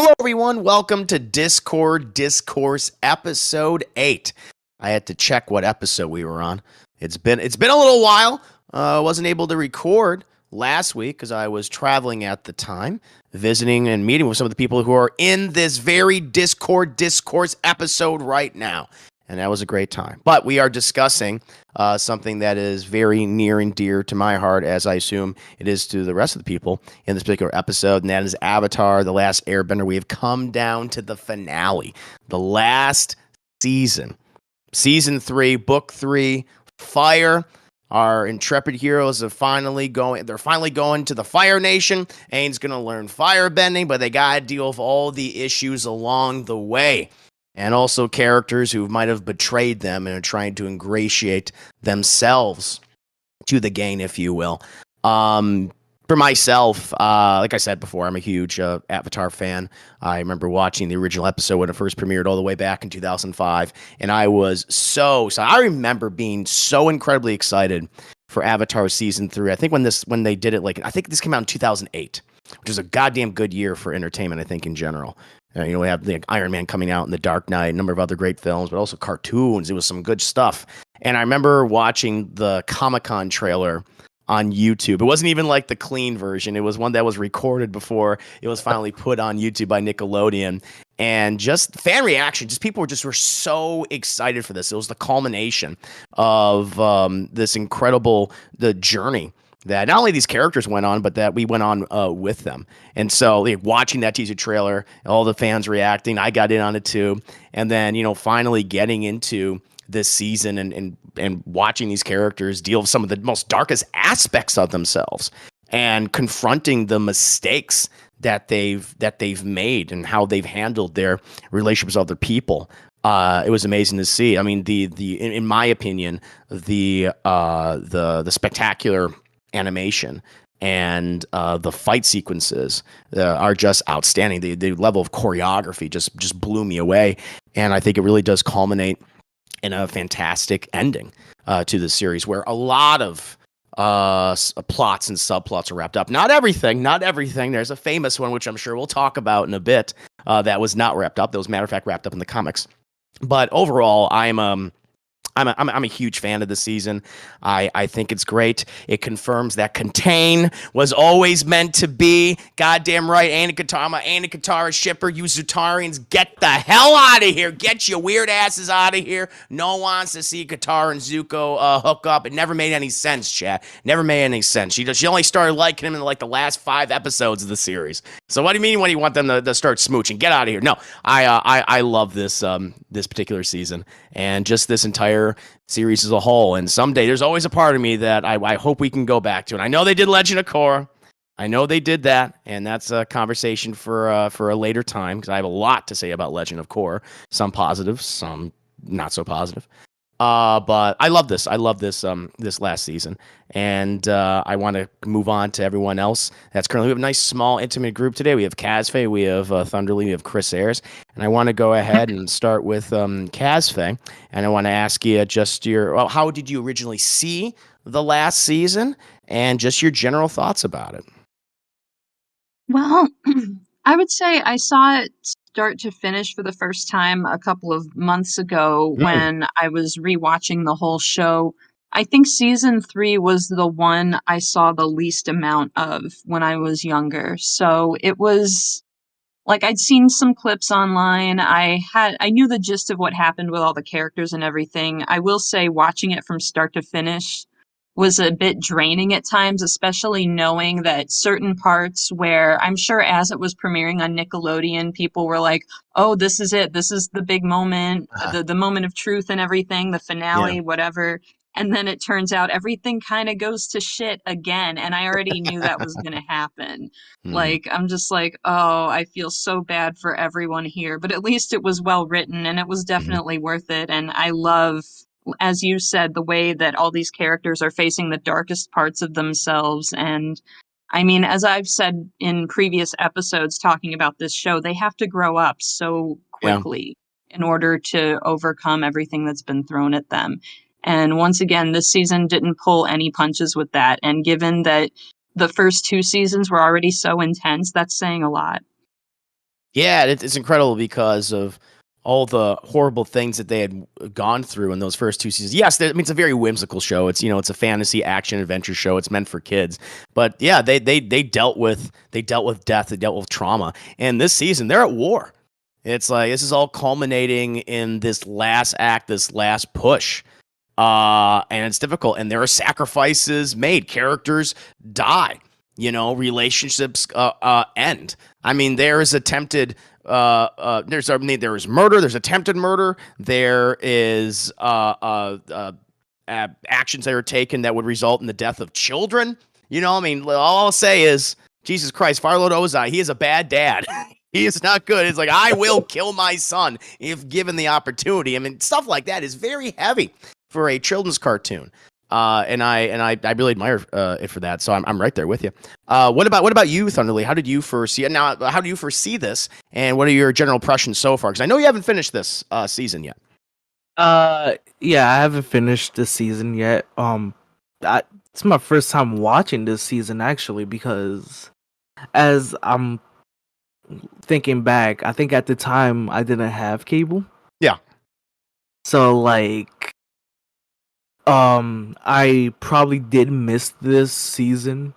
Hello, everyone. Welcome to Discourse episode 8. I had to check what episode we were on. It's been a little while. Wasn't able to record last week because I was traveling at the time, visiting and meeting with some of the people who are in this very Discourse episode right now. And that was a great time. But we are discussing something that is very near and dear to my heart, as I assume it is to the rest of the people in this particular episode, and that is Avatar: The Last Airbender. We have come down to the finale, the last season. Season 3, Book 3, Fire. Our intrepid heroes are finally going to the Fire Nation. Aang's going to learn firebending, but they got to deal with all the issues along the way. And also characters who might have betrayed them and are trying to ingratiate themselves to the gang, if you will. For myself, like I said before, I'm a huge Avatar fan. I remember watching the original episode when it first premiered all the way back in 2005. And I was I remember being so incredibly excited for Avatar Season 3. I think when they did it, I think this came out in 2008, which is a goddamn good year for entertainment, I think, in general. We have the Iron Man coming out in The Dark Knight, a number of other great films, but also cartoons. It was some good stuff. And I remember watching the Comic-Con trailer on YouTube. It wasn't even like the clean version. It was one that was recorded before it was finally put on YouTube by Nickelodeon. And just fan reaction, just people were so excited for this. It was the culmination of this incredible journey that not only these characters went on, but that we went on with them. And so watching that teaser trailer, all the fans reacting, I got in on it too. And then, finally getting into this season and watching these characters deal with some of the most darkest aspects of themselves and confronting the mistakes that they've made and how they've handled their relationships with other people. It was amazing to see. I mean, in my opinion, the spectacular animation and the fight sequences are just outstanding. The level of choreography just blew me away, and I think it really does culminate in a fantastic ending to the series, where a lot of plots and subplots are wrapped up. Not everything. There's a famous one, which I'm sure we'll talk about in a bit, that was not wrapped up. That was, matter of fact, wrapped up in the comics. But overall, I'm a huge fan of the season. I think it's great. It confirms that Contain was always meant to be. Goddamn right. I'm an Katara shipper. You Zutarians, get the hell out of here. Get your weird asses out of here. No one wants to see Katara and Zuko hook up. It never made any sense, chat. Never made any sense. She only started liking him in the last 5 episodes of the series. So what do you mean when you want them to start smooching? Get out of here. No, I love this particular season and just this entire series as a whole. And someday there's always a part of me that I hope we can go back to. And I know they did Legend of Korra. I know they did that, and that's a conversation for a later time, because I have a lot to say about Legend of Korra. Some positive, some not so positive. But I love this. This last season, and I want to move on to everyone else. That's currently, we have a nice, small, intimate group today. We have Kazfe, we have Thunderly, we have Chris Ayers, and I want to go ahead and start with Kazfe, and I want to ask you just how did you originally see the last season, and just your general thoughts about it? Well, I would say I saw it start to finish for the first time a couple of months ago when I was rewatching the whole show. I think season 3 was the one I saw the least amount of when I was younger. So it was I'd seen some clips online. I knew the gist of what happened with all the characters and everything. I will say watching it from start to finish was a bit draining at times, especially knowing that certain parts where I'm sure as it was premiering on Nickelodeon, people were like, oh, this is it. This is the big moment, the moment of truth and everything, the finale, whatever. And then it turns out everything kind of goes to shit again. And I already knew that was going to happen. I'm just like, oh, I feel so bad for everyone here. But at least it was well written and it was definitely worth it. And I love, as you said, the way that all these characters are facing the darkest parts of themselves. And I mean, as I've said in previous episodes talking about this show, they have to grow up so quickly in order to overcome everything that's been thrown at them. And once again, this season didn't pull any punches with that. And given that the first 2 seasons were already so intense, that's saying a lot. Yeah, it's incredible because of all the horrible things that they had gone through in those first two seasons. Yes, I mean it's a very whimsical show. It's it's a fantasy action adventure show. It's meant for kids. But yeah, they dealt with death, they dealt with trauma. And this season they're at war. It's like this is all culminating in this last act, this last push. And it's difficult and there are sacrifices made. Characters die. Relationships end. I mean, there is attempted. There is murder. There's attempted murder. There is actions that are taken that would result in the death of children. I mean, all I'll say is, Jesus Christ, Firelord Ozai, he is a bad dad. He is not good. It's like, I will kill my son if given the opportunity. I mean, stuff like that is very heavy for a children's cartoon. And I really admire it for that. So I'm right there with you. What about you, Thunderly? How did you foresee it? Now, how do you foresee this? And what are your general impressions so far? Because I know you haven't finished this season yet. Yeah, I haven't finished this season yet. It's my first time watching this season actually, because as I'm thinking back, I think at the time I didn't have cable. Yeah. So like, I probably did miss this season.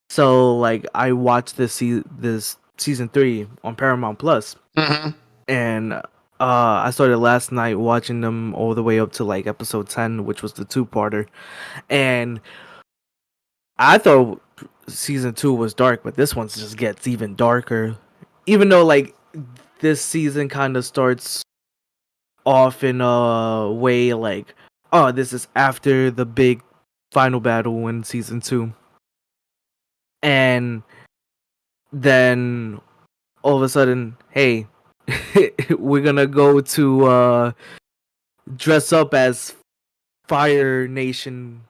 So like, I watched this season 3 on Paramount Plus, and I started last night watching them all the way up to like episode 10, which was the 2-parter, and I thought season 2 was dark, but this one just gets even darker. Even though like this season kind of starts off in a way like, oh, this is after the big final battle in season 2, and then all of a sudden, hey, we're gonna go to dress up as Fire Nation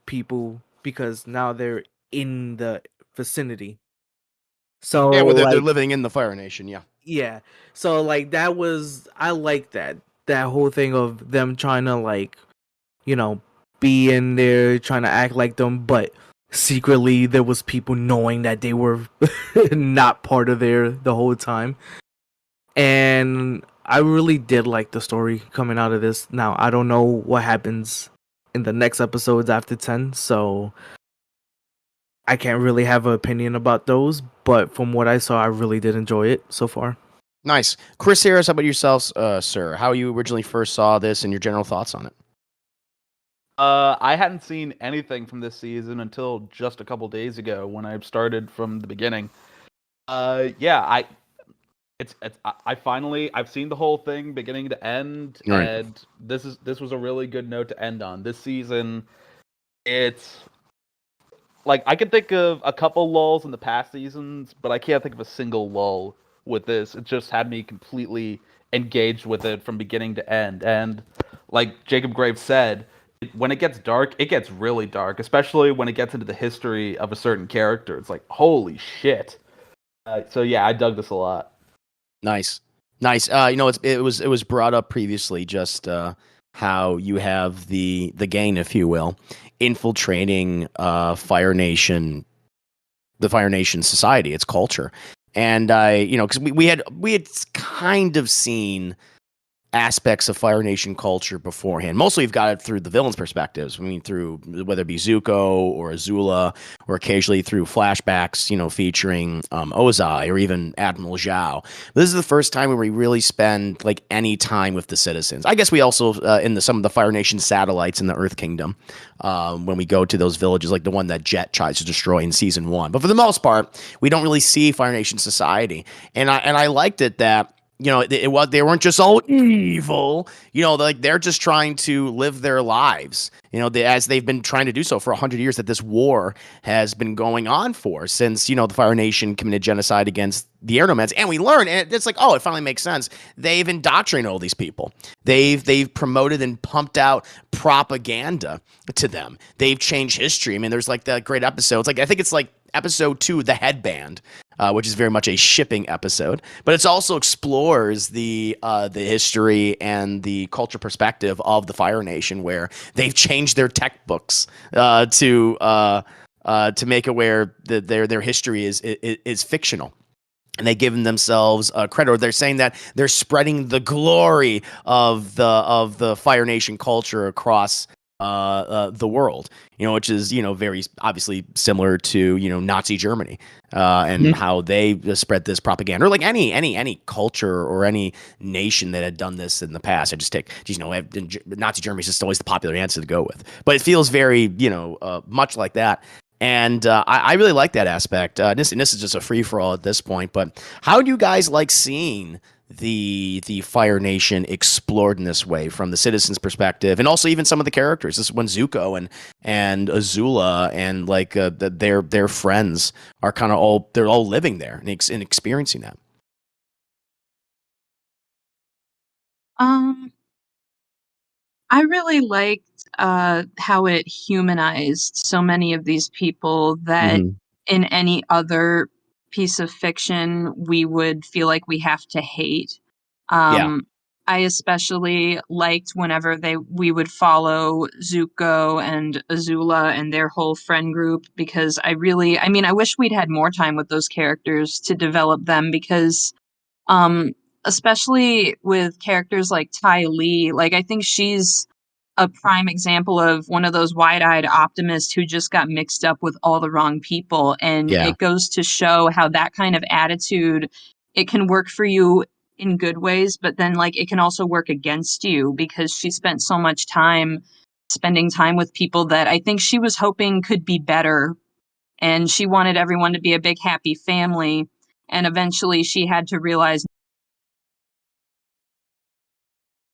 people because now they're in the vicinity. So Yeah, well, they're like, living in the Fire Nation. Yeah. yeah. So like I like that whole thing of them trying to like, be in there trying to act like them, but secretly there was people knowing that they were not part of there the whole time. And I really did like the story coming out of this. Now, I don't know what happens in the next episodes after 10, so I can't really have an opinion about those, but from what I saw, I really did enjoy it so far. Nice. Chris Harris, how about yourself, sir? How you originally first saw this and your general thoughts on it? I hadn't seen anything from this season until just a couple days ago when I started from the beginning. Yeah, I've seen the whole thing beginning to end, Right. and this was a really good note to end on. This season, it's like I can think of a couple lulls in the past seasons, but I can't think of a single lull with this. It just had me completely engaged with it from beginning to end. And like Jacob Graves said, when it gets dark, it gets really dark, especially when it gets into the history of a certain character. It's like, holy shit. So yeah, I dug this a lot. Nice. It was brought up previously, just how you have the gang, if you will, infiltrating Fire Nation, the Fire Nation society, its culture, and because we had kind of seen aspects of Fire Nation culture beforehand. Mostly we've got it through the villains' perspectives. I mean, through whether it be Zuko or Azula, or occasionally through flashbacks, featuring Ozai or even Admiral Zhao. This is the first time where we really spend like any time with the citizens. I guess we also in some of the Fire Nation satellites in the Earth Kingdom, when we go to those villages, like the one that Jet tries to destroy in season 1. But for the most part, we don't really see Fire Nation society, and I liked it that they weren't just all evil. Like they're just trying to live their lives. As they've been trying to do so for 100 years, that this war has been going on for since the Fire Nation committed genocide against the air nomads. And we learn, and it's like, oh, it finally makes sense. They've indoctrinated all these people. They've promoted and pumped out propaganda to them. They've changed history. I mean, there's like that great episode. It's like, I think it's like episode 2, The Headband, which is very much a shipping episode, but it also explores the history and the culture perspective of the Fire Nation, where they've changed their tech books to make it where their history is fictional. and they give themselves credit, or they're saying that they're spreading the glory of the Fire Nation culture across the world, which is very obviously similar to Nazi Germany and how they spread this propaganda, or like any culture or any nation that had done this in the past. I just take Nazi Germany is just always the popular answer to go with, but it feels very much like that. And I really like that aspect. This is just a free for all at this point. But how do you guys like seeing the Fire Nation explored in this way from the citizens' perspective, and also even some of the characters? This is when Zuko and Azula and like their friends are kind of all living there and experiencing that. I really liked how it humanized so many of these people that in any other piece of fiction we would feel like we have to hate. Yeah. I especially liked whenever we would follow Zuko and Azula and their whole friend group, because I wish we'd had more time with those characters to develop them, because especially with characters like Ty Lee, like I think she's a prime example of one of those wide-eyed optimists who just got mixed up with all the wrong people. And Yeah. it goes to show how that kind of attitude, it can work for you in good ways, but then like it can also work against you, because she spent so much time spending time with people that I think she was hoping could be better, and she wanted everyone to be a big happy family, and eventually she had to realize,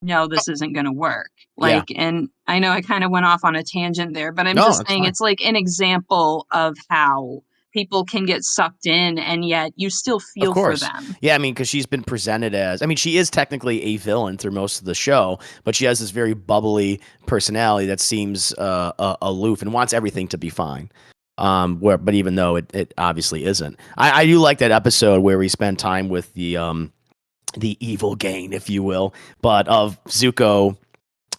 no, this isn't going to work. Yeah. And I know I kind of went off on a tangent there, but I'm No, just that's saying fine. it's like an example of how people can get sucked in and yet you still feel for them. Yeah, I mean, because she's been presented as, she is technically a villain through most of the show, but she has this very bubbly personality that seems aloof and wants everything to be fine. But even though it obviously isn't. I do like that episode where we spend time with the evil gang, if you will, but of Zuko,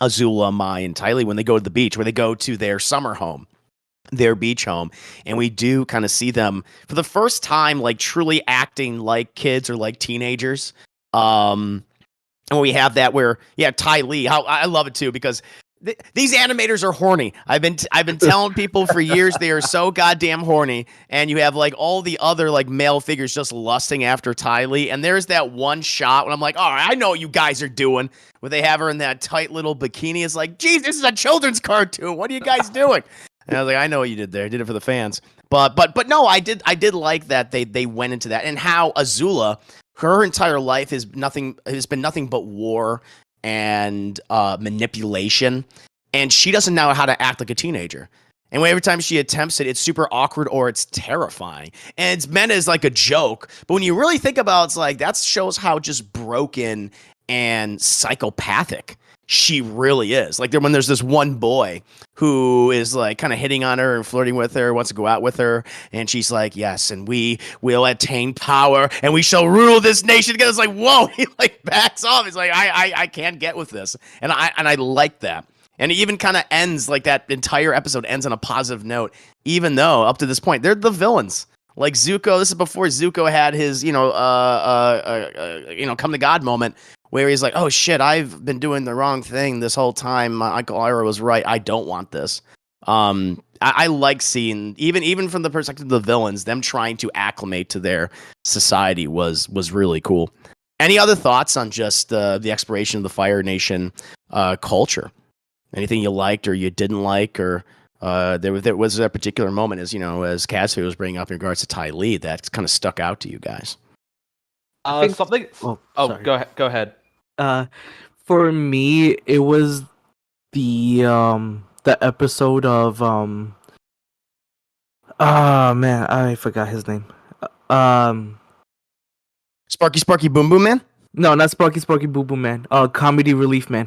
Azula, Mai, and Ty Lee when they go to the beach, where they go to their summer home, their beach home, and we do kind of see them for the first time like truly acting like kids or like teenagers. And we have that where Ty Lee, how I love it too, because these animators are horny. I've been telling people for years they are so goddamn horny, and you have like all the other like male figures just lusting after Ty Lee, and there's that one shot when I'm like, all right, I know what you guys are doing, where they have her in that tight little bikini. It's like, geez, this is a children's cartoon. What are you guys doing? And I was like, I know what you did there. I did it for the fans. But no, I did like that they went into that, and how Azula, her entire life has been nothing but war and manipulation, and she doesn't know how to act like a teenager. And every time she attempts it, it's super awkward or it's terrifying. And it's meant as like a joke, but when you really think about it, it's like that shows how just broken and psychopathic she really is. Like when there's this one boy who is like kind of hitting on her and flirting with her, wants to go out with her, and she's like, yes, and we will attain power and we shall rule this nation together. It's like, whoa, he like backs off. He's like, I can't get with this. And I like that. And it even kind of ends, like that entire episode ends on a positive note, even though up to this point they're the villains. Like Zuko, this is before Zuko had his, come to God moment, where he's like, oh shit, I've been doing the wrong thing this whole time. My Uncle Ira was right. I don't want this. I like seeing, even from the perspective of the villains, them trying to acclimate to their society was really cool. Any other thoughts on just the exploration of the Fire Nation culture? Anything you liked or you didn't like, or there was a particular moment, as Cassie was bringing up in regards to Ty Lee, that kind of stuck out to you guys? Something. Oh, go ahead. For me, it was the episode of man, I forgot his name. Sparky Boom Boom Man? No, not Sparky Boom Boom Man. Comedy Relief Man.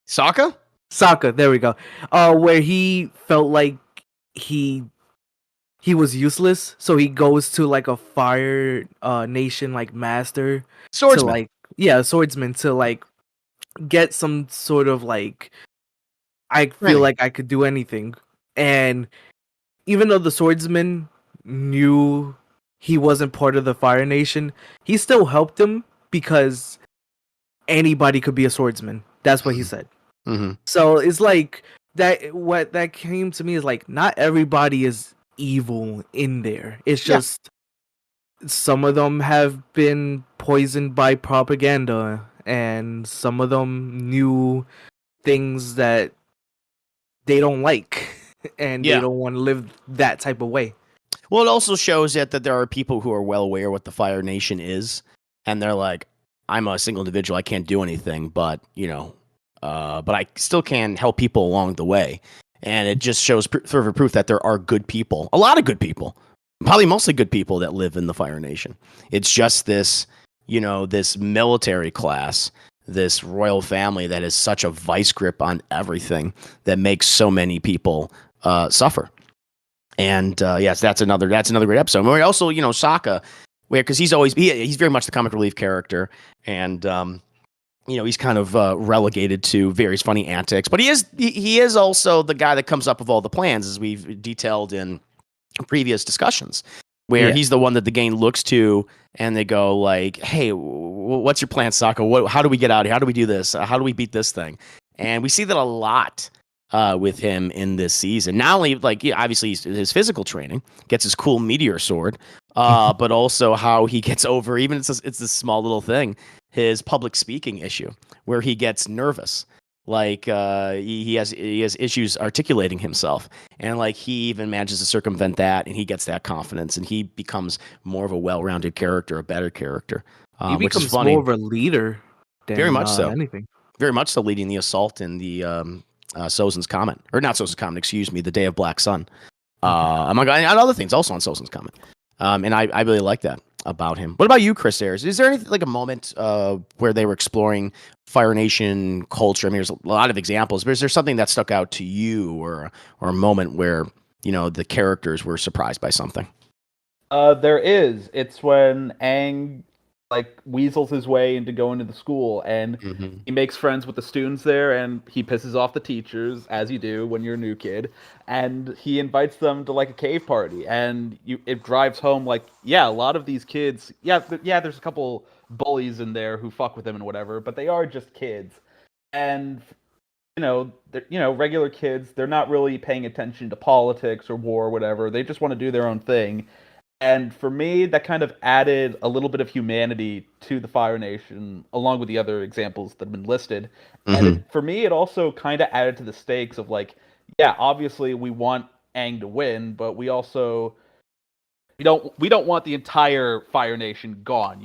Sokka, there we go. Where he felt like he was useless, so he goes to like a Fire Nation like master, swordsman. Swordsman, to like get some sort of like, I feel like I could do anything. And even though the swordsman knew he wasn't part of the Fire Nation, he still helped them because anybody could be a swordsman. That's what he said. Mm-hmm. So it's like that. What that came to me is like, not everybody is evil in there. It's just some of them have been poisoned by propaganda, and some of them knew things that they don't like, and they don't want to live that type of way. Well, it also shows that there are people who are well aware what the Fire Nation is, and they're like, I'm a single individual, I can't do anything, but but I still can help people along the way. And it just shows further proof that there are good people, a lot of good people, probably mostly good people that live in the Fire Nation. It's just this, this military class, this royal family that has such a vice grip on everything that makes so many people suffer. And yes, that's another great episode. And we also, Sokka, because he's very much the comic relief character, and he's kind of relegated to various funny antics. But he is also the guy that comes up with all the plans, as we've detailed in previous discussions, where he's the one that the gang looks to, and they go like, "Hey, what's your plan, Sokka? How do we get out of here? How do we do this? How do we beat this thing?" And we see that a lot with him in this season. Not only obviously his physical training, gets his cool meteor sword, but also how he gets over, even it's this small little thing, his public speaking issue, where he gets nervous. He has issues articulating himself, and he even manages to circumvent that, and he gets that confidence, and he becomes more of a well-rounded character, a better character. He becomes more of a leader than very much so. Anything. Very much so, leading the assault in the Sozin's Comet, or not Sozin's Comet, excuse me, the Day of Black Sun, among other things, also on Sozin's Comet. And I really like that about him. What about you, Chris Ayers? Is there anything a moment where they were exploring Fire Nation culture? I mean, there's a lot of examples, but is there something that stuck out to you, or a moment where the characters were surprised by something? There is. It's when Aang weasels his way into going to the school, and he makes friends with the students there, and he pisses off the teachers, as you do when you're a new kid, and he invites them to a cave party, and it drives home a lot of these kids, there's a couple bullies in there who fuck with him and whatever, but they are just kids, and regular kids, they're not really paying attention to politics or war or whatever, they just want to do their own thing. And for me, that kind of added a little bit of humanity to the Fire Nation, along with the other examples that have been listed. And for me, it also kind of added to the stakes of obviously we want Aang to win, but we also we don't want the entire Fire Nation gone.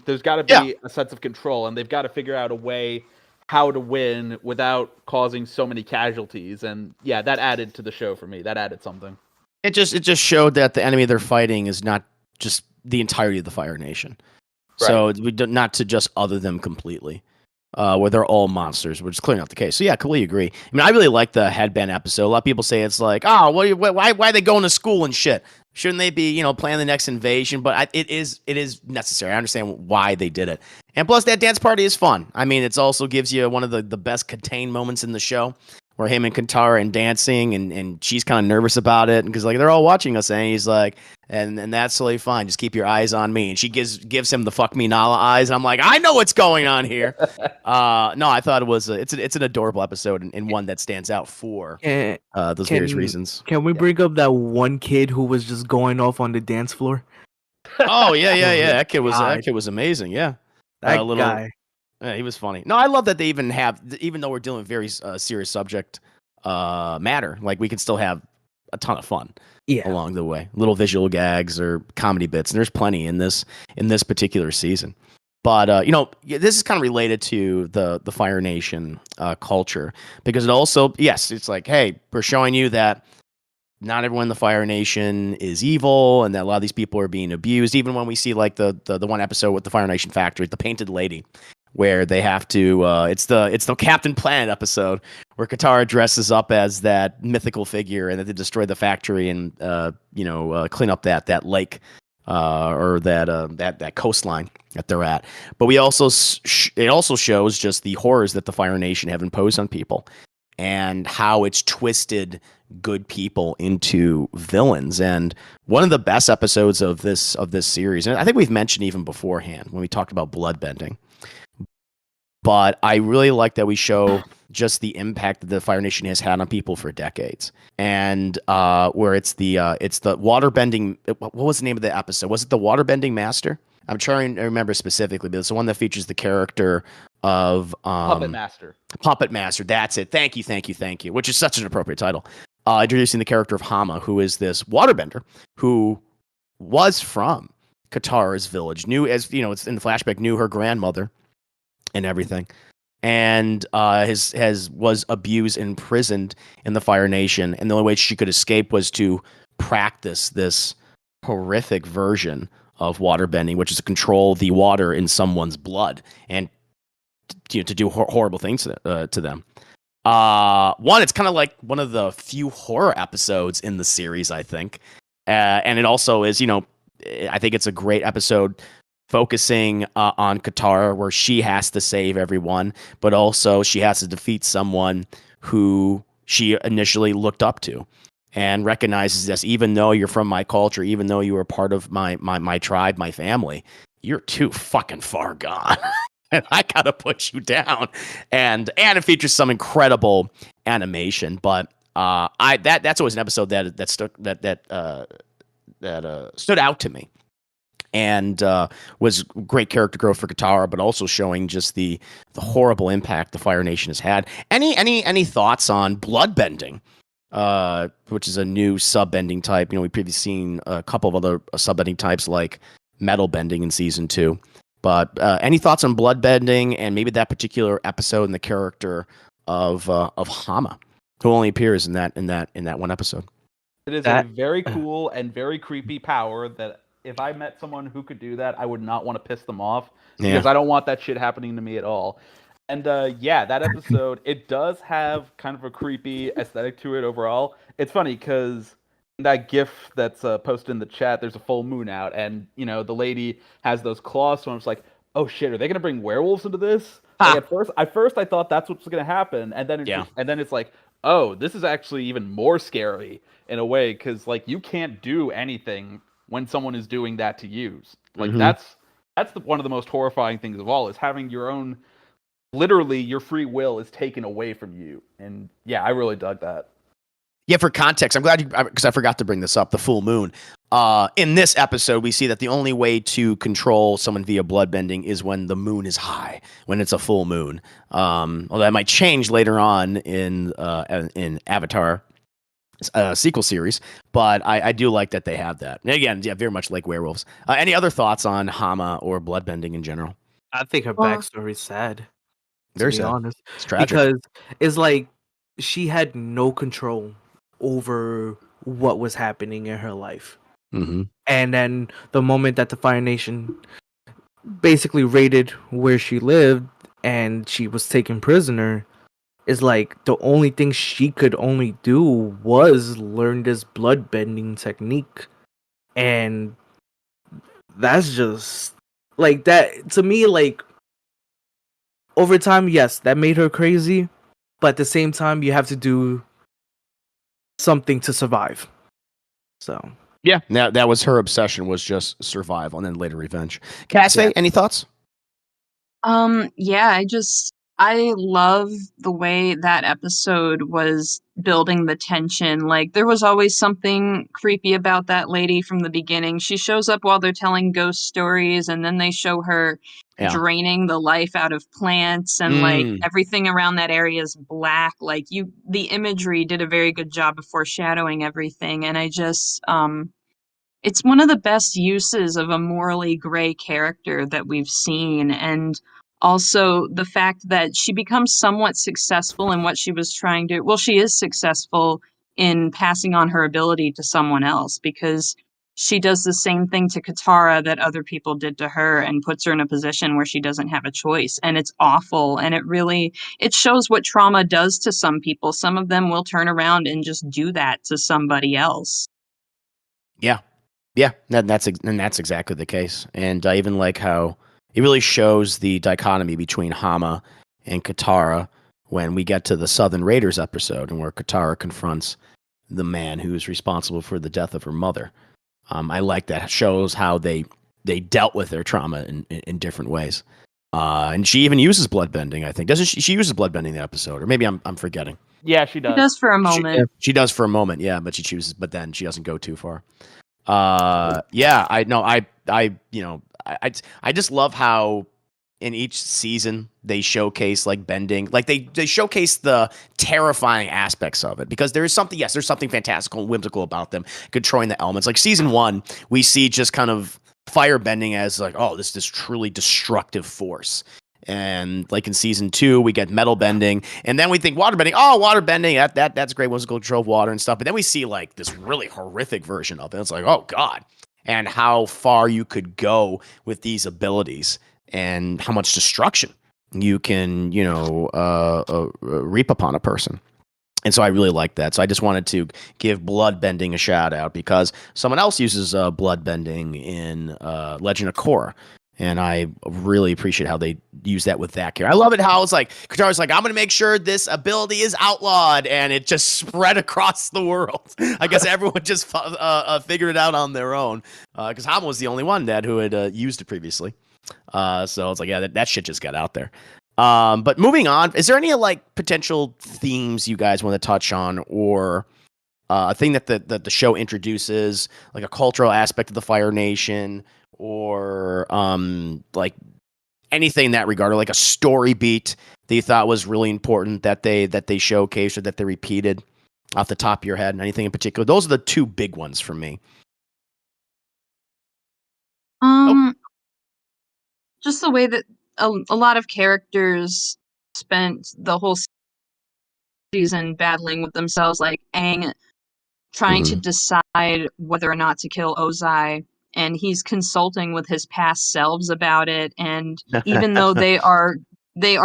There's got to be a sense of control, and they've got to figure out a way how to win without causing so many casualties. And that added to the show for me. That added something. It just showed that the enemy they're fighting is not just the entirety of the Fire Nation. Right. So not to just other them completely, where they're all monsters, which is clearly not the case. So completely agree. I mean, I really like the headband episode. A lot of people say it's why are they going to school and shit? Shouldn't they be planning the next invasion? But it is necessary. I understand why they did it, and plus that dance party is fun. I mean, it also gives you one of the best contained moments in the show, where him and Katara and dancing, and she's kind of nervous about it because they're all watching us, and he's like, and that's totally fine. Just keep your eyes on me. And she gives him the fuck me Nala eyes, and I'm like, I know what's going on here. No, I thought it was it's an adorable episode, and one that stands out for those various reasons. Can we bring up that one kid who was just going off on the dance floor? Oh yeah. That kid was amazing. Yeah, that guy. Yeah, he was funny. No, I love that they even though we're dealing with very serious subject matter, we can still have a ton of fun along the way. Little visual gags or comedy bits, and there's plenty in this particular season. But this is kind of related to the Fire Nation culture, because it also, it's hey, we're showing you that not everyone in the Fire Nation is evil, and that a lot of these people are being abused. Even when we see the one episode with the Fire Nation factory, the painted lady, where they have to it's the Captain Planet episode where Katara dresses up as that mythical figure, and that they destroy the factory and clean up that lake or that coastline that they're at. But we also it also shows just the horrors that the Fire Nation have imposed on people. and how it's twisted good people into villains. And one of the best episodes of this series, and I think we've mentioned even beforehand when we talked about bloodbending, but I really like that we show just the impact that the Fire Nation has had on people for decades. And where it's the waterbending. What was the name of the episode? Was it the Waterbending Master? I'm trying to remember specifically, but it's the one that features the character of Puppet Master. Puppet Master. That's it. Thank you. Which is such an appropriate title. Introducing the character of Hama, who is this waterbender who was from Katara's village, knew, as you know, it's in the flashback, knew her grandmother and everything, and was abused and imprisoned in the Fire Nation, and the only way she could escape was to practice this horrific version of waterbending, which is to control the water in someone's blood and to do horrible things to them. One, it's kind of like one of the few horror episodes in the series, I think, and it also is, I think it's a great episode focusing on Katara, where she has to save everyone, but also she has to defeat someone who she initially looked up to, and recognizes this: even though you're from my culture, even though you were part of my tribe, my family, you're too fucking far gone. And I gotta put you down. And it features some incredible animation. But that's always an episode that stood out to me, and was great character growth for Katara, but also showing just the horrible impact the Fire Nation has had. Any thoughts on bloodbending? Which is a new subbending type. We've previously seen a couple of other subbending types like metal bending in season 2. But any thoughts on bloodbending and maybe that particular episode and the character of Hama, who only appears in that one episode? It is a very cool and very creepy power that if I met someone who could do that, I would not want to piss them off, because I don't want that shit happening to me at all. And that episode, it does have kind of a creepy aesthetic to it overall. It's funny because in that GIF that's posted in the chat, there's a full moon out, and the lady has those claws. So I'm just like, oh shit, are they gonna bring werewolves into this? Like, at first I thought that's what's gonna happen, and then it's like, oh, this is actually even more scary in a way, because like you can't do anything when someone is doing that to you. Like that's one of the most horrifying things of all, is having your own. Literally, your free will is taken away from you. And I really dug that. Yeah, for context, I'm glad because I forgot to bring this up, the full moon. In this episode, we see that the only way to control someone via bloodbending is when the moon is high, when it's a full moon. Although that might change later on in Avatar sequel series, but I do like that they have that. And again, very much like werewolves. Any other thoughts on Hama or bloodbending in general? I think her backstory is sad. Very to be sad. honest, it's tragic, because it's like she had no control over what was happening in her life. And then the moment that the Fire Nation basically raided where she lived and she was taken prisoner, is like the only thing she could only do was learn this bloodbending technique. And that's just like that to me, like, over time, yes, that made her crazy, but at the same time, you have to do something to survive. So that was her obsession, was just survival, and then later revenge. Cassie, any thoughts? I love the way that episode was building the tension. Like, there was always something creepy about that lady from the beginning. She shows up while they're telling ghost stories, and then they show her draining the life out of plants, and like everything around that area is black. Like, the imagery did a very good job of foreshadowing everything, and it's one of the best uses of a morally gray character that we've seen. And also the fact that she becomes somewhat successful in what she was trying to. Well, she is successful in passing on her ability to someone else, because she does the same thing to Katara that other people did to her, and puts her in a position where she doesn't have a choice. And it's awful. And it shows what trauma does to some people. Some of them will turn around and just do that to somebody else. Yeah, that's exactly the case. And I even like how it really shows the dichotomy between Hama and Katara, when we get to the Southern Raiders episode and where Katara confronts the man who's responsible for the death of her mother. I like that. It shows how they dealt with their trauma in different ways. And she even uses bloodbending, I think. Doesn't she? She uses bloodbending in the episode, or maybe I'm forgetting. Yeah, she does. She does for a moment. She does for a moment, yeah, but she chooses. But then she doesn't go too far. Yeah, I know. I just love how in each season they showcase like bending, like they showcase the terrifying aspects of it, because there's something fantastical and whimsical about them controlling the elements. Like season 1, we see just kind of fire bending as like, oh, this truly destructive force. And like in season 2, we get metal bending, and then we think water bending. Oh, water bending, that's great, whimsical control of water and stuff. But then we see like this really horrific version of it. It's like, oh god, and how far you could go with these abilities, and how much destruction you can, reap upon a person. And so I really like that. So I just wanted to give blood bending a shout out, because someone else uses blood bending in Legend of Korra. And I really appreciate how they use that with that character. I love it how it's like, Katara's like, I'm going to make sure this ability is outlawed. And it just spread across the world. I guess everyone just figured it out on their own. Because Herman was the only one who had used it previously. So it's like, yeah, that shit just got out there. But moving on, is there any like potential themes you guys want to touch on, or a thing that the show introduces, like a cultural aspect of the Fire Nation, or like anything in that regard, or like a story beat that you thought was really important that they showcased or that they repeated off the top of your head? Anything in particular? Those are the two big ones for me. Just the way that a lot of characters spent the whole season battling with themselves, like Aang trying to decide whether or not to kill Ozai, and he's consulting with his past selves about it. And even though they are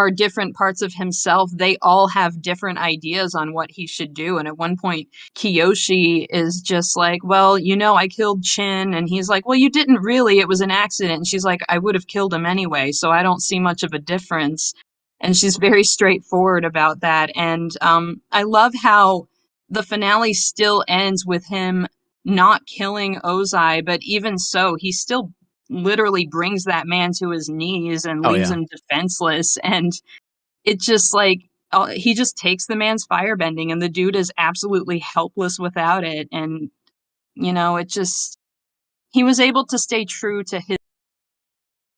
different parts of himself, they all have different ideas on what he should do. And at one point, Kiyoshi is just like, well, I killed Chin. And he's like, well, you didn't really. It was an accident. And she's like, I would have killed him anyway, so I don't see much of a difference. And she's very straightforward about that. And I love how the finale still ends with him not killing Ozai, but even so, he still literally brings that man to his knees and leaves him defenseless. And it just like, he just takes the man's firebending, and the dude is absolutely helpless without it. And, he was able to stay true to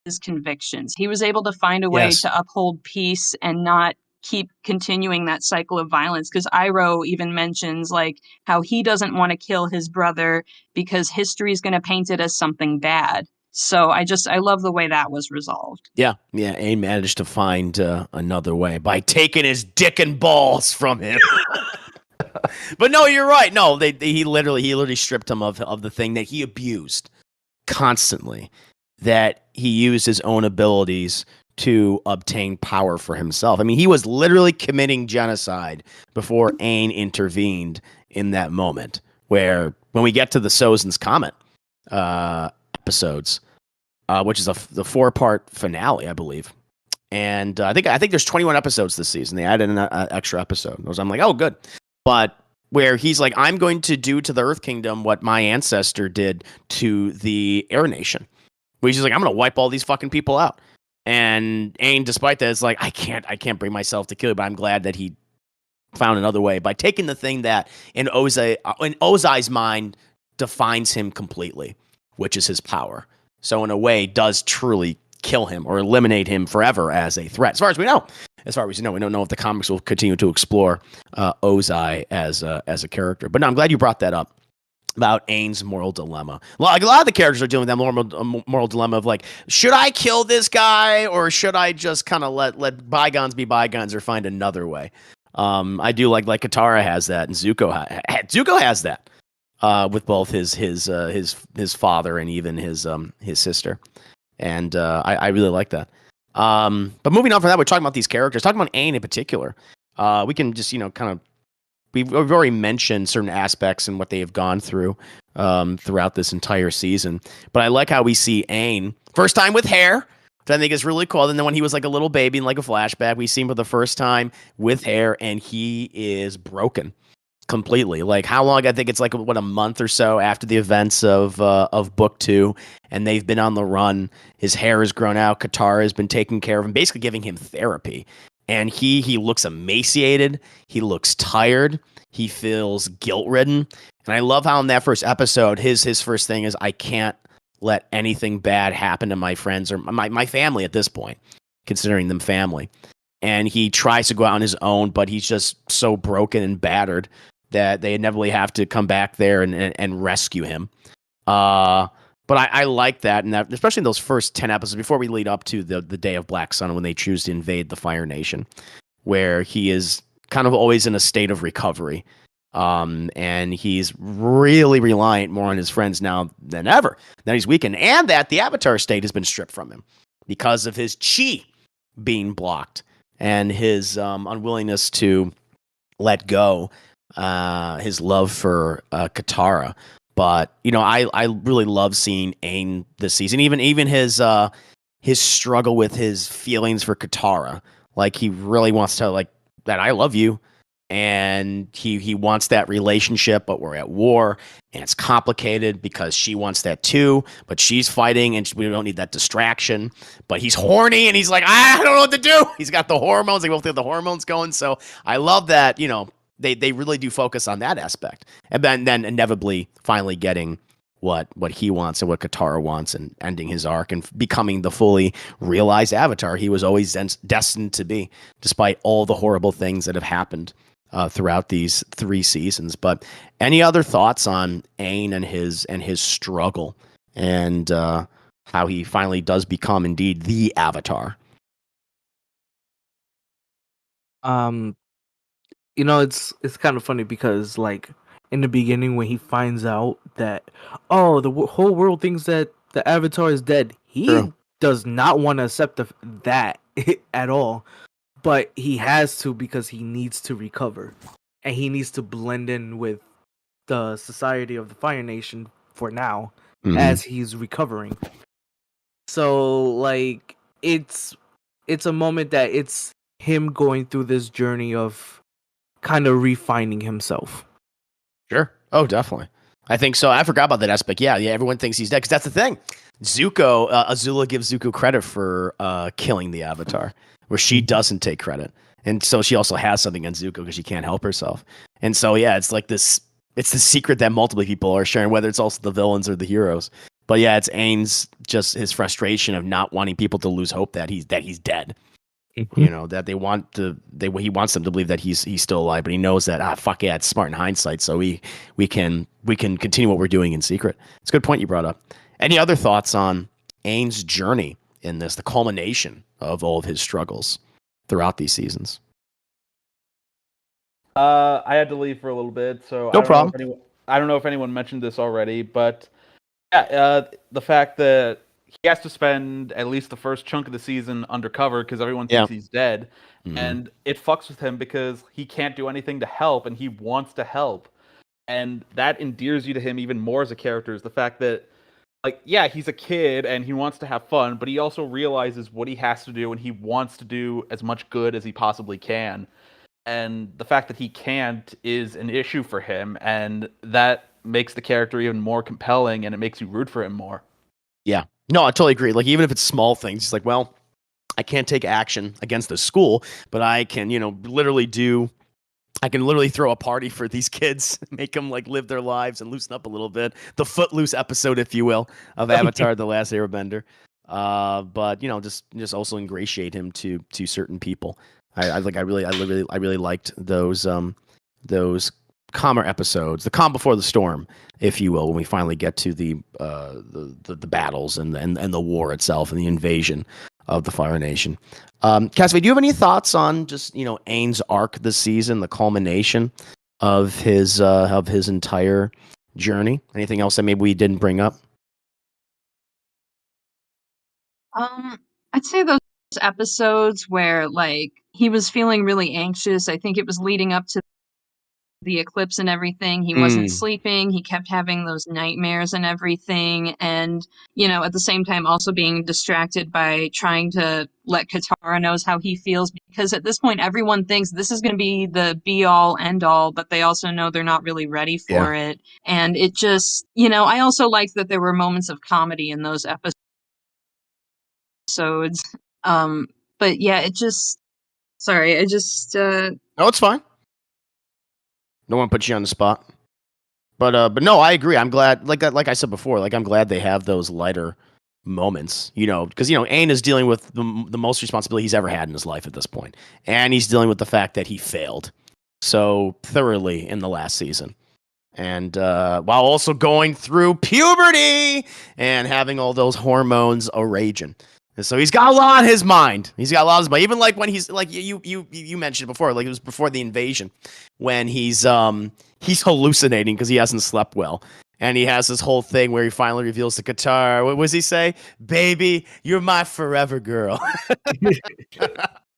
his convictions. He was able to find a way to uphold peace and not keep continuing that cycle of violence, because Iroh even mentions like how he doesn't want to kill his brother because history is going to paint it as something bad. So I love the way that was resolved. Yeah, Aang managed to find another way by taking his dick and balls from him. But no, you're right. No, he literally stripped him of the thing that he abused constantly, that he used his own abilities to obtain power for himself. I mean, he was literally committing genocide before Aang intervened in that moment, where when we get to the Sozin's Comet episodes, which is the 4-part finale, I believe. And I think there's 21 episodes this season. They added an extra episode. I'm like, oh, good. But where he's like, I'm going to do to the Earth Kingdom what my ancestor did to the Air Nation. Where he's like, I'm going to wipe all these fucking people out. And Aang, despite that, is like, I can't bring myself to kill you, but I'm glad that he found another way by taking the thing that in Ozai's mind defines him completely, which is his power. So in a way, does truly kill him or eliminate him forever as a threat. As far as we know, we don't know if the comics will continue to explore Ozai as a character. But no, I'm glad you brought that up about Aang's moral dilemma. Like a lot of the characters are dealing with that moral dilemma of like, should I kill this guy, or should I just kind of let bygones be bygones, or find another way? I do like Katara has that, and Zuko has that with both his father and even his sister, and I really like that. But moving on from that, we're talking about these characters, talking about Aang in particular. We can just kind of. We've already mentioned certain aspects and what they have gone through throughout this entire season. But I like how we see Aang, first time with hair, which I think is really cool. And then when he was like a little baby in like a flashback, we see him for the first time with hair, and he is broken completely. Like how long? I think it's like a month or so after the events of book 2, and they've been on the run. His hair has grown out. Katara has been taking care of him, basically giving him therapy. And he looks emaciated. He looks tired. He feels guilt ridden. And I love how in that first episode, his first thing is, I can't let anything bad happen to my friends or my family at this point, considering them family. And he tries to go out on his own, but he's just so broken and battered that they inevitably have to come back there and rescue him. But I like that, and that, especially in those first 10 episodes before we lead up to the Day of Black Sun, when they choose to invade the Fire Nation, where he is kind of always in a state of recovery. And he's really reliant more on his friends now than ever. Now he's weakened, and that the Avatar state has been stripped from him because of his chi being blocked and his unwillingness to let go his love for Katara. But I really love seeing Aang this season. Even his struggle with his feelings for Katara. Like he really wants to like that. I love you, and he wants that relationship, but we're at war, and it's complicated because she wants that too, but she's fighting, and we don't need that distraction. But he's horny, and he's like, I don't know what to do. He's got the hormones. They both have the hormones going. So I love that. They really do focus on that aspect, and then inevitably finally getting what he wants and what Katara wants, and ending his arc and becoming the fully realized Avatar he was always destined to be, despite all the horrible things that have happened throughout these 3 seasons. But any other thoughts on Aang and his struggle, and how he finally does become indeed the Avatar? It's kind of funny because like in the beginning when he finds out that the whole world thinks that the Avatar is dead, he True. does not want to accept that at all. But he has to because he needs to recover, and he needs to blend in with the society of the Fire Nation for now, as he's recovering. So like it's a moment that it's him going through this journey of kind of refining himself. Sure. Oh, definitely. I think so. I forgot about that aspect. Yeah. Everyone thinks he's dead because that's the thing. Zuko, Azula gives Zuko credit for killing the Avatar, where she doesn't take credit, and so she also has something on Zuko because she can't help herself. And so yeah, it's like this. It's the secret that multiple people are sharing, whether it's also the villains or the heroes. But yeah, it's Aang's just his frustration of not wanting people to lose hope that he's dead. That he wants them to believe that he's still alive, but he knows that fuck yeah, it's smart in hindsight. So we can continue what we're doing in secret. It's a good point you brought up. Any other thoughts on Aang's journey in this, the culmination of all of his struggles throughout these seasons? I had to leave for a little bit, so No problem. I don't know if anyone mentioned this already, but yeah, the fact that he has to spend at least the first chunk of the season undercover because everyone thinks he's dead, and it fucks with him because he can't do anything to help, and he wants to help, and that endears you to him even more as a character. Is the fact that, like, yeah, he's a kid and he wants to have fun, but he also realizes what he has to do, and he wants to do as much good as he possibly can. And the fact that he can't is an issue for him, and that makes the character even more compelling, and it makes you root for him more. Yeah. No, I totally agree. Like, even if it's small things, it's like, well, I can't take action against the school, but I can, I can literally throw a party for these kids, make them like live their lives and loosen up a little bit. The Footloose episode, if you will, of Avatar: The Last Airbender. But just also ingratiate him to certain people. I really liked those calmer episodes, the calm before the storm, if you will, when we finally get to the battles and the war itself and the invasion of the Fire Nation. Cassidy, do you have any thoughts on just Aang's arc this season, the culmination of his entire journey? Anything else that maybe we didn't bring up? I'd say those episodes where like he was feeling really anxious. I think it was leading up to the eclipse and everything. He wasn't sleeping. He kept having those nightmares and everything. And, at the same time also being distracted by trying to let Katara knows how he feels. Because at this point, everyone thinks this is going to be the be-all, end-all, but they also know they're not really ready for it. And it just, I also liked that there were moments of comedy in those episodes. But yeah, it just... Sorry, I just... No, it's fine. No one put you on the spot. But no, I agree. I'm glad, like I said before, I'm glad they have those lighter moments, because, Aang is dealing with the most responsibility he's ever had in his life at this point. And he's dealing with the fact that he failed so thoroughly in the last season. And while also going through puberty and having all those hormones a-raging. And so he's got a lot on his mind. Even like when he's like you mentioned before, like it was before the invasion, when he's hallucinating because he hasn't slept well. And he has this whole thing where he finally reveals to Qatar, what does he say? Baby, you're my forever girl.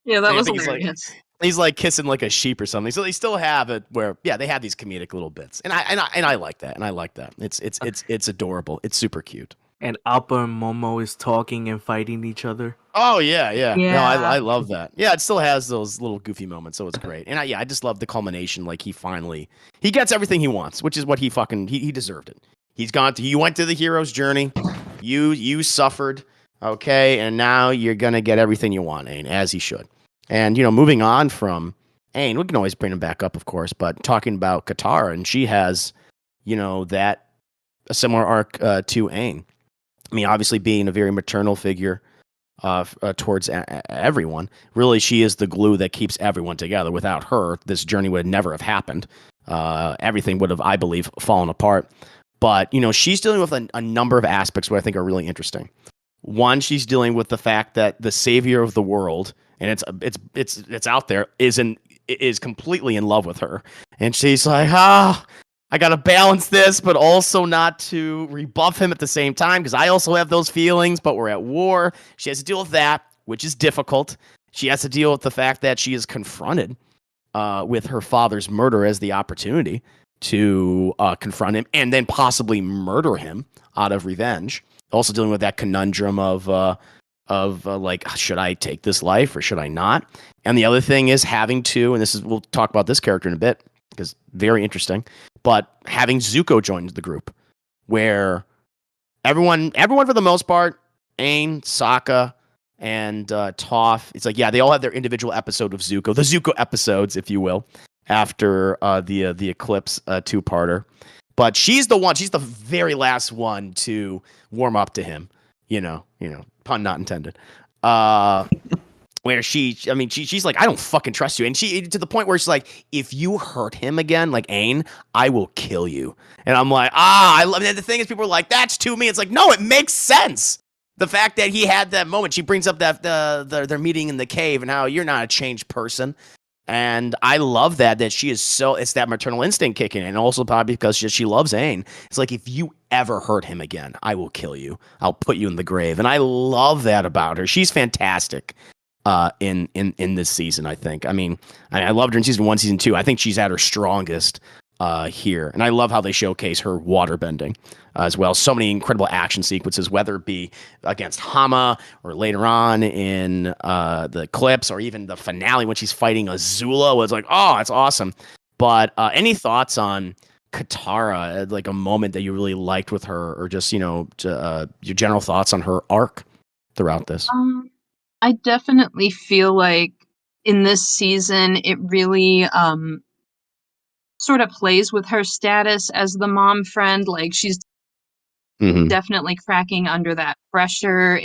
Yeah, that was hilarious. He's like kissing like a sheep or something. So they still have it where, they have these comedic little bits. And I like that. And I like that. It's adorable. It's super cute. And Appa and Momo is talking and fighting each other. Oh, yeah. No, I love that. Yeah, it still has those little goofy moments, so it's great. And I just love the culmination. Like, he gets everything he wants, which is what he deserved it. He went through the hero's journey. You suffered, okay, and now you're going to get everything you want, Aang, as he should. And, moving on from Aang, we can always bring him back up, of course, but talking about Katara, and she has, a similar arc to Aang. I mean, obviously being a very maternal figure towards everyone, really she is the glue that keeps everyone together. Without her, this journey would never have happened. Everything would have, I believe, fallen apart. But, she's dealing with a number of aspects what I think are really interesting. One, she's dealing with the fact that the savior of the world, and it's out there, is completely in love with her. And she's like, I got to balance this, but also not to rebuff him at the same time, because I also have those feelings, but we're at war. She has to deal with that, which is difficult. She has to deal with the fact that she is confronted with her father's murder as the opportunity to confront him and then possibly murder him out of revenge. Also dealing with that conundrum of like, should I take this life or should I not? And the other thing is having to, and we'll talk about this character in a bit, because very interesting, but having Zuko join the group, where everyone for the most part, Aang, Sokka, and Toph, it's like, they all have their individual episode of Zuko, the Zuko episodes, if you will, after the Eclipse two-parter. But she's the very last one to warm up to him, pun not intended. Where she's like, I don't fucking trust you. And she, to the point where she's like, if you hurt him again, like Aang, I will kill you. And I'm like, I love it. The thing is, people are like, that's too me. It's like, no, it makes sense. The fact that he had that moment, she brings up that their meeting in the cave and how you're not a changed person. And I love that she is it's that maternal instinct kicking in. And also probably because she loves Aang. It's like, if you ever hurt him again, I will kill you. I'll put you in the grave. And I love that about her. She's fantastic. In this season, I think. I mean, I loved her in season 1, season 2. I think she's at her strongest here. And I love how they showcase her water bending as well. So many incredible action sequences, whether it be against Hama or later on in the Eclipse or even the finale when she's fighting Azula. Was like, oh, it's awesome. But any thoughts on Katara, like a moment that you really liked with her, or just, your general thoughts on her arc throughout this? I definitely feel like in this season, it really sort of plays with her status as the mom friend. Like, she's definitely cracking under that pressure.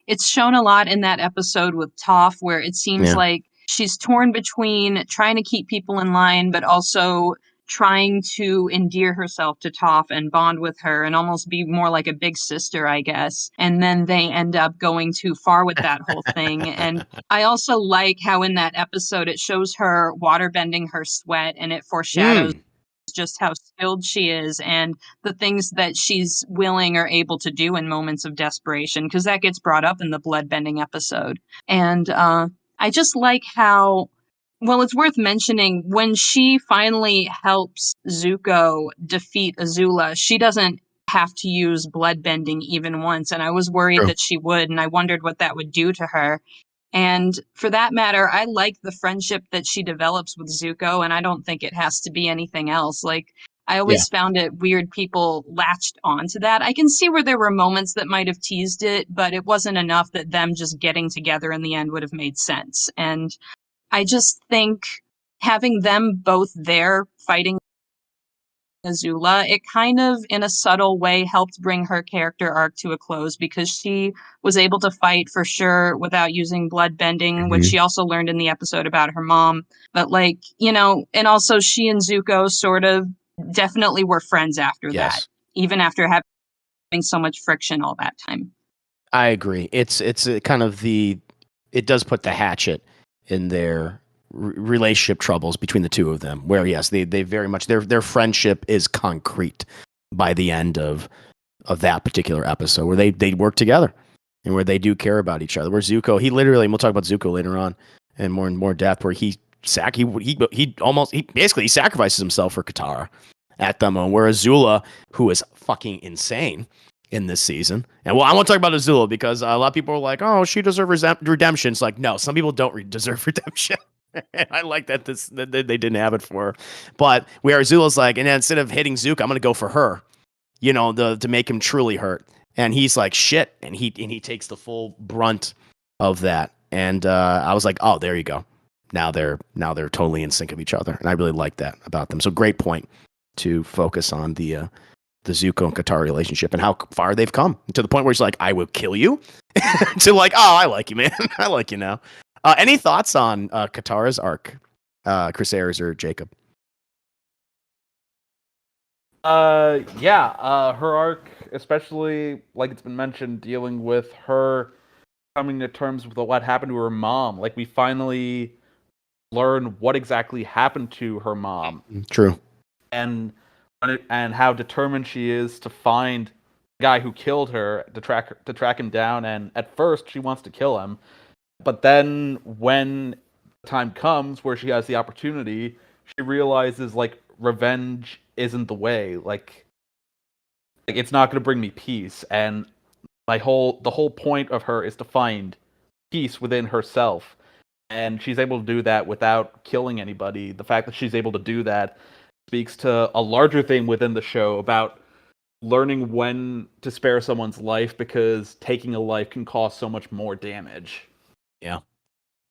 It's shown a lot in that episode with Toph, where it seems like she's torn between trying to keep people in line, but also trying to endear herself to Toph and bond with her and almost be more like a big sister, I guess. And then they end up going too far with that whole thing. And I also like how in that episode it shows her waterbending her sweat, and it foreshadows just how skilled she is and the things that she's willing or able to do in moments of desperation, because that gets brought up in the bloodbending episode. And I just like how Well, it's worth mentioning when she finally helps Zuko defeat Azula, she doesn't have to use bloodbending even once. And I was worried True. that she would, and I wondered what that would do to her. And for that matter, I like the friendship that she develops with Zuko, and I don't think it has to be anything else. Like, I always found it weird people latched onto that. I can see where there were moments that might have teased it, but it wasn't enough that them just getting together in the end would have made sense. And I just think having them both there fighting Azula, it kind of, in a subtle way, helped bring her character arc to a close because she was able to fight for sure without using blood bending, which she also learned in the episode about her mom. But, like, you know, and also she and Zuko sort of definitely were friends after that, even after having so much friction all that time. I agree. It's kind of it does put the hatchet in their relationship troubles between the two of them, where yes, they very much their friendship is concrete by the end of that particular episode, where they work together and where they do care about each other. Where Zuko, he literally, and we'll talk about Zuko later on and more depth, where he basically sacrifices himself for Katara at the moment, where Azula, who is fucking insane in this season. And well, I want to talk about Azula because a lot of people are like, oh, she deserves redemption. It's like, no, some people don't deserve redemption. I like that that they didn't have it for her. But where Azula's like, and then instead of hitting Zuko, I'm going to go for her, you know, to make him truly hurt. And he's like, shit. And he takes the full brunt of that. And I was like, oh, there you go. Now they're totally in sync of each other. And I really like that about them. So great point to focus on the Zuko and Katara relationship and how far they've come to the point where he's like, I will kill you to like, oh, I like you, man. I like you now. Any thoughts on Katara's arc, Chris Ayers or Jacob? Her arc, especially like it's been mentioned, dealing with her coming to terms with what happened to her mom. Like we finally learn what exactly happened to her mom. True. And how determined she is to find the guy who killed her, to track him down. And at first she wants to kill him. But then when the time comes where she has the opportunity, she realizes like revenge isn't the way. Like it's not going to bring me peace. And the whole point of her is to find peace within herself. And she's able to do that without killing anybody. The fact that she's able to do that speaks to a larger thing within the show about learning when to spare someone's life, because taking a life can cause so much more damage.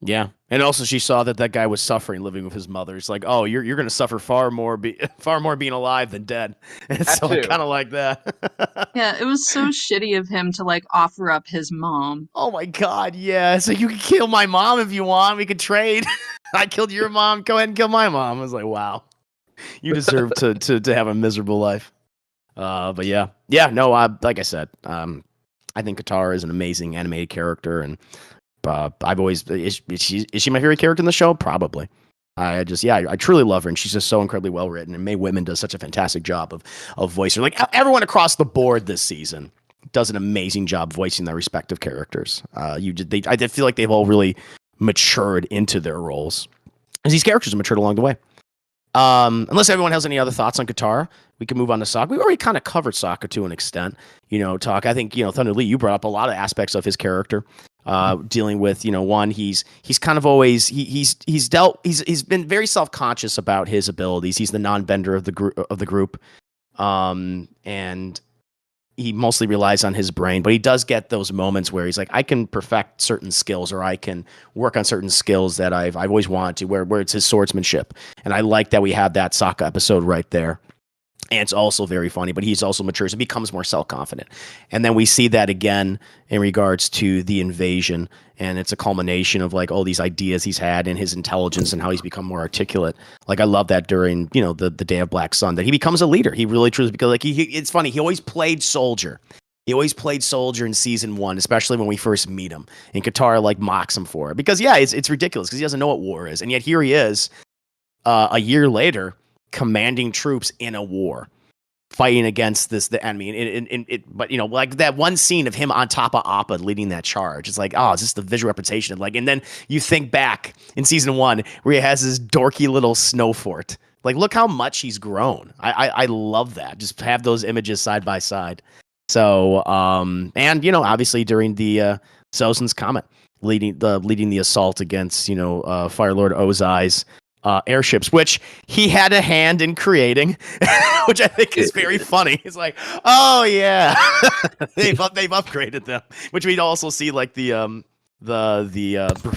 Yeah. And also she saw that guy was suffering living with his mother. It's like, oh, you're going to suffer far more being alive than dead. And so I kind of like that. Yeah, it was so shitty of him to like offer up his mom. Oh my God. Yeah. So you can kill my mom if you want. We could trade. I killed your mom. Go ahead and kill my mom. I was like, wow, you deserve to have a miserable life. But yeah. No, like I said, I think Katara is an amazing animated character, and I've always is she my favorite character in the show? Probably. I truly love her, and she's just so incredibly well written. And Mae Whitman does such a fantastic job of voicing. Like everyone across the board this season does an amazing job voicing their respective characters. I feel like they've all really matured into their roles, as these characters have matured along the way. Unless everyone has any other thoughts on Katara, we can move on to Sokka. We already kind of covered Sokka to an extent. I think Thunder Lee, you brought up a lot of aspects of his character. Dealing with, one, he's kind of always he's been very self-conscious about his abilities. He's the non-bender of the group. And he mostly relies on his brain, but he does get those moments where he's like, I can perfect certain skills, or I can work on certain skills that I've always wanted to, where it's his swordsmanship. And I like that we have that Sokka episode right there. And it's also very funny, but he's also matures and becomes more self-confident. And then we see that again in regards to the invasion. And it's a culmination of like all these ideas he's had and his intelligence and how he's become more articulate. Like I love that during, the Day of Black Sun, that he becomes a leader. He really truly, because like it's funny. He always played soldier. He always played soldier in season 1, especially when we first meet him. And Katara like mocks him for it because it's ridiculous because he doesn't know what war is. And yet here he is a year later, commanding troops in a war. fighting against the enemy. But like that one scene of him on top of Appa leading that charge. It's like, oh, it's just the visual representation of like, and then you think back in season 1 where he has this dorky little snow fort. Like, look how much he's grown. I love that. Just have those images side by side. So, and obviously during the Sozin's Comet, leading the assault against Fire Lord Ozai's airships, which he had a hand in creating, which I think is very funny. He's like, oh yeah, they've upgraded them, which we'd also see like the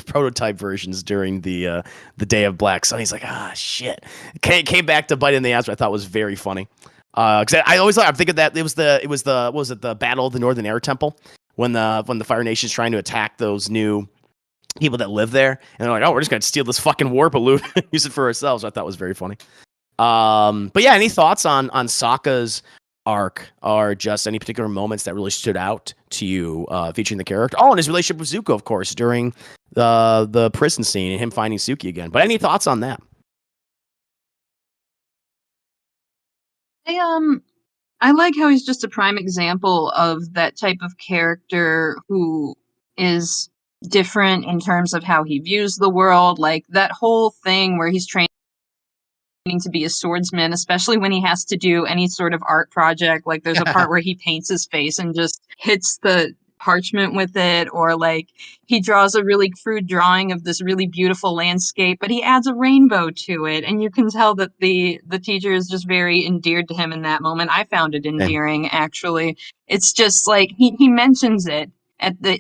prototype versions during the Day of Black Sun. He's like, shit, came back to bite in the ass, which I thought was very funny. Because I always I'm thinking that it was the Battle of the Northern Air Temple when the Fire Nation's trying to attack those new people that live there, and they're like, oh, we're just gonna steal this fucking war balloon and use it for ourselves. I thought was very funny. But yeah, any thoughts on Sokka's arc, or just any particular moments that really stood out to you featuring the character? Oh, and his relationship with Zuko, of course, during the prison scene and him finding Suki again. But any thoughts on that? I like how he's just a prime example of that type of character who is different in terms of how he views the world. Like that whole thing where he's training to be a swordsman, especially when he has to do any sort of art project. Like there's a part where he paints his face and just hits the parchment with it, or like he draws a really crude drawing of this really beautiful landscape, but he adds a rainbow to it, and you can tell that the teacher is just very endeared to him in that moment. I found it endearing, actually. It's just like he mentions it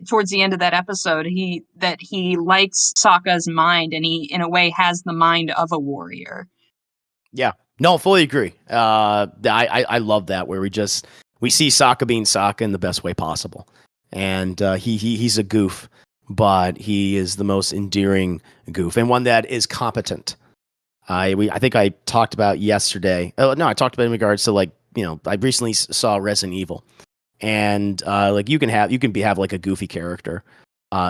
towards the end of that episode, that he likes Sokka's mind, and he in a way has the mind of a warrior. Yeah, no, fully agree. I love that, where we see Sokka being Sokka in the best way possible. And he's a goof, but he is the most endearing goof, and one that is competent. I think I talked about yesterday. Oh no, I talked about in regards to like I recently saw Resident Evil, and like you can have like a goofy character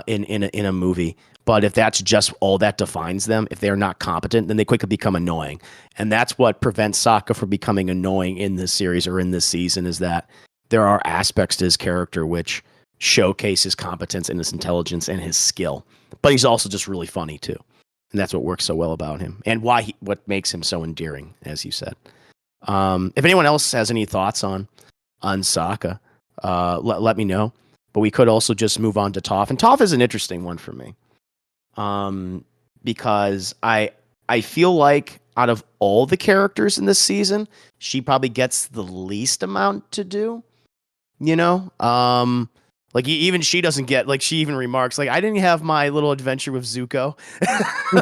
in a movie, but if that's just all that defines them, if they're not competent, then they quickly become annoying, and that's what prevents Sokka from becoming annoying in this series or in this season, is that there are aspects to his character which showcase his competence and his intelligence and his skill, but he's also just really funny too, and that's what works so well about him, and what makes him so endearing, as you said. If anyone else has any thoughts on Sokka, let me know. But we could also just move on to Toph, and Toph is an interesting one for me, because I feel like out of all the characters in this season, she probably gets the least amount to do. Like even she doesn't get, like, she even remarks like, I didn't have my little adventure with Zuko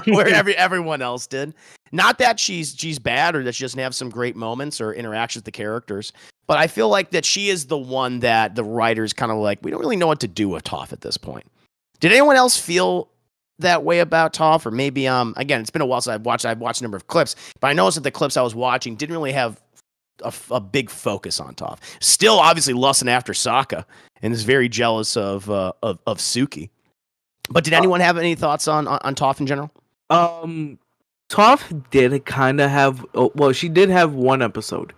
where everyone else did. Not that she's bad or that she doesn't have some great moments or interactions with the characters, but I feel like that she is the one that the writers kind of like, we don't really know what to do with Toph at this point. Did anyone else feel that way about Toph? Or maybe again, it's been a while since I've watched a number of clips, but I noticed that the clips I was watching didn't really have a big focus on Toph. Still obviously lusting after Sokka and is very jealous of Suki. But did anyone have any thoughts on Toph in general? Toph did kind of have, well, she did have one episode,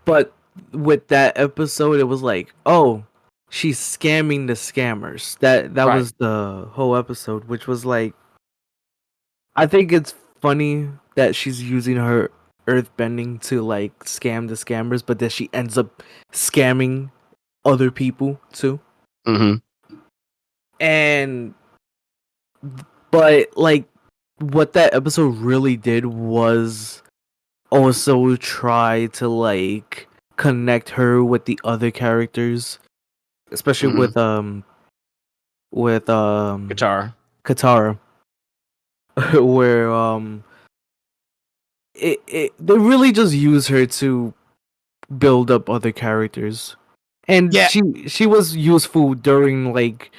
but with that episode, it was like, oh, she's scamming the scammers. That right. Was the whole episode, which was like, I think it's funny that she's using her earthbending to like scam the scammers, but then she ends up scamming other people too. Mm-hmm. But like, what that episode really did was also try to like connect her with the other characters, especially with Katara, where they really just use her to build up other characters, and yeah. she was useful during like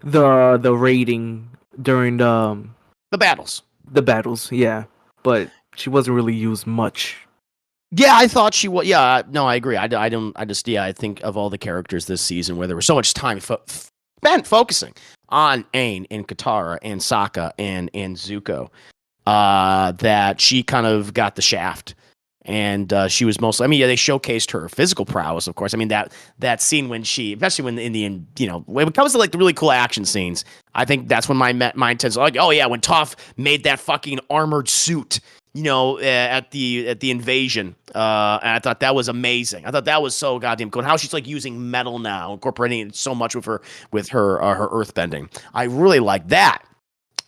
the raiding during the battles. The battles, yeah, but she wasn't really used much. Yeah, I thought she was. Yeah, no, I agree. I think of all the characters this season where there was so much time spent focusing on Aang and Katara and Sokka and Zuko, that she kind of got the shaft And she was mostly, I mean, yeah, they showcased her physical prowess, of course. I mean, that scene when she, especially when when it comes to like the really cool action scenes, I think that's when my mind tends to like, oh yeah, when Toph made that fucking armored suit, at the invasion, and I thought that was amazing. I thought that was so goddamn cool. And how she's like using metal now, incorporating it so much with her earthbending. I really like that.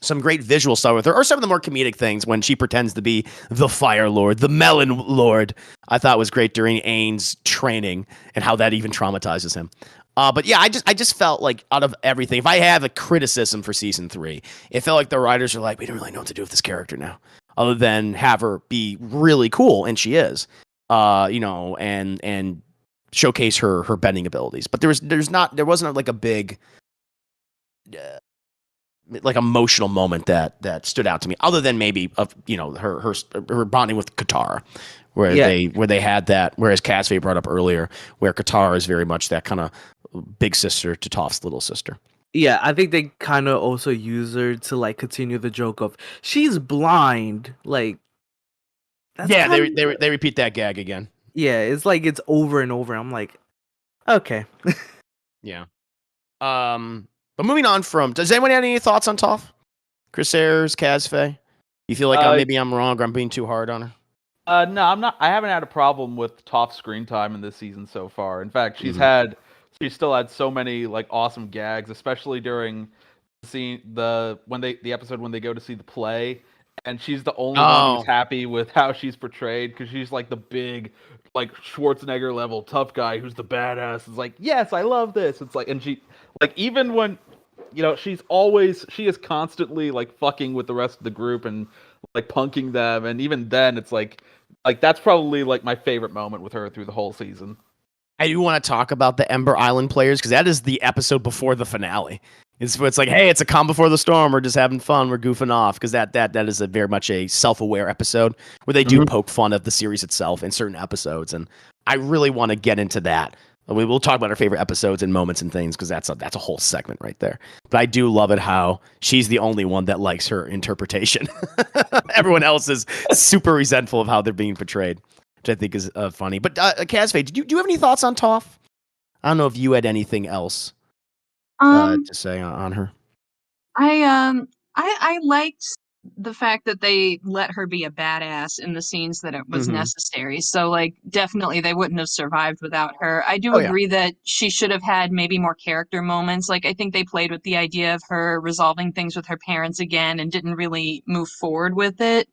Some great visual stuff with her, or some of the more comedic things when she pretends to be the Fire Lord, the Melon Lord. I thought was great during Ain's training and how that even traumatizes him. But yeah, I just felt like out of everything, if I have a criticism for season 3, it felt like the writers are like, we don't really know what to do with this character now, other than have her be really cool, and she is, and showcase her bending abilities. But there wasn't like a big. Like emotional moment that stood out to me, other than maybe of her bonding with Katara, where they had that. Whereas Cassie brought up earlier, where Katara is very much that kind of big sister to Toph's little sister. Yeah, I think they kind of also use her to like continue the joke of she's blind. Like, they repeat that gag again. Yeah, it's like it's over and over. I'm like, okay. Yeah. But moving on from, does anyone have any thoughts on Toph? Chris Ayers, Kazfe? You feel like maybe I'm wrong or I'm being too hard on her? No, I'm not. I haven't had a problem with Toph's screen time in this season so far. In fact, she's still had so many like awesome gags, especially during the episode when they go to see the play, and she's the only one who's happy with how she's portrayed, because she's like the big, like Schwarzenegger level tough guy who's the badass. It's like, yes, I love this. It's like, and she like, even when she is constantly like fucking with the rest of the group and like punking them, and even then it's like that's probably like my favorite moment with her through the whole season. I do want to talk about the Ember Island players, because that is the episode before the finale. It's like, hey, it's a calm before the storm. We're just having fun. We're goofing off, because that is a very much a self-aware episode where they do poke fun of the series itself in certain episodes, and I really want to get into that. We will talk about our favorite episodes and moments and things, because that's a whole segment right there. But I do love it how she's the only one that likes her interpretation. Everyone else is super resentful of how they're being portrayed, which I think is funny. But Kazfe, do you have any thoughts on Toph? I don't know if you had anything else to say on her. I liked the fact that they let her be a badass in the scenes that it was necessary. So like, definitely they wouldn't have survived without her. I do agree that she should have had maybe more character moments. Like, I think they played with the idea of her resolving things with her parents again and didn't really move forward with it.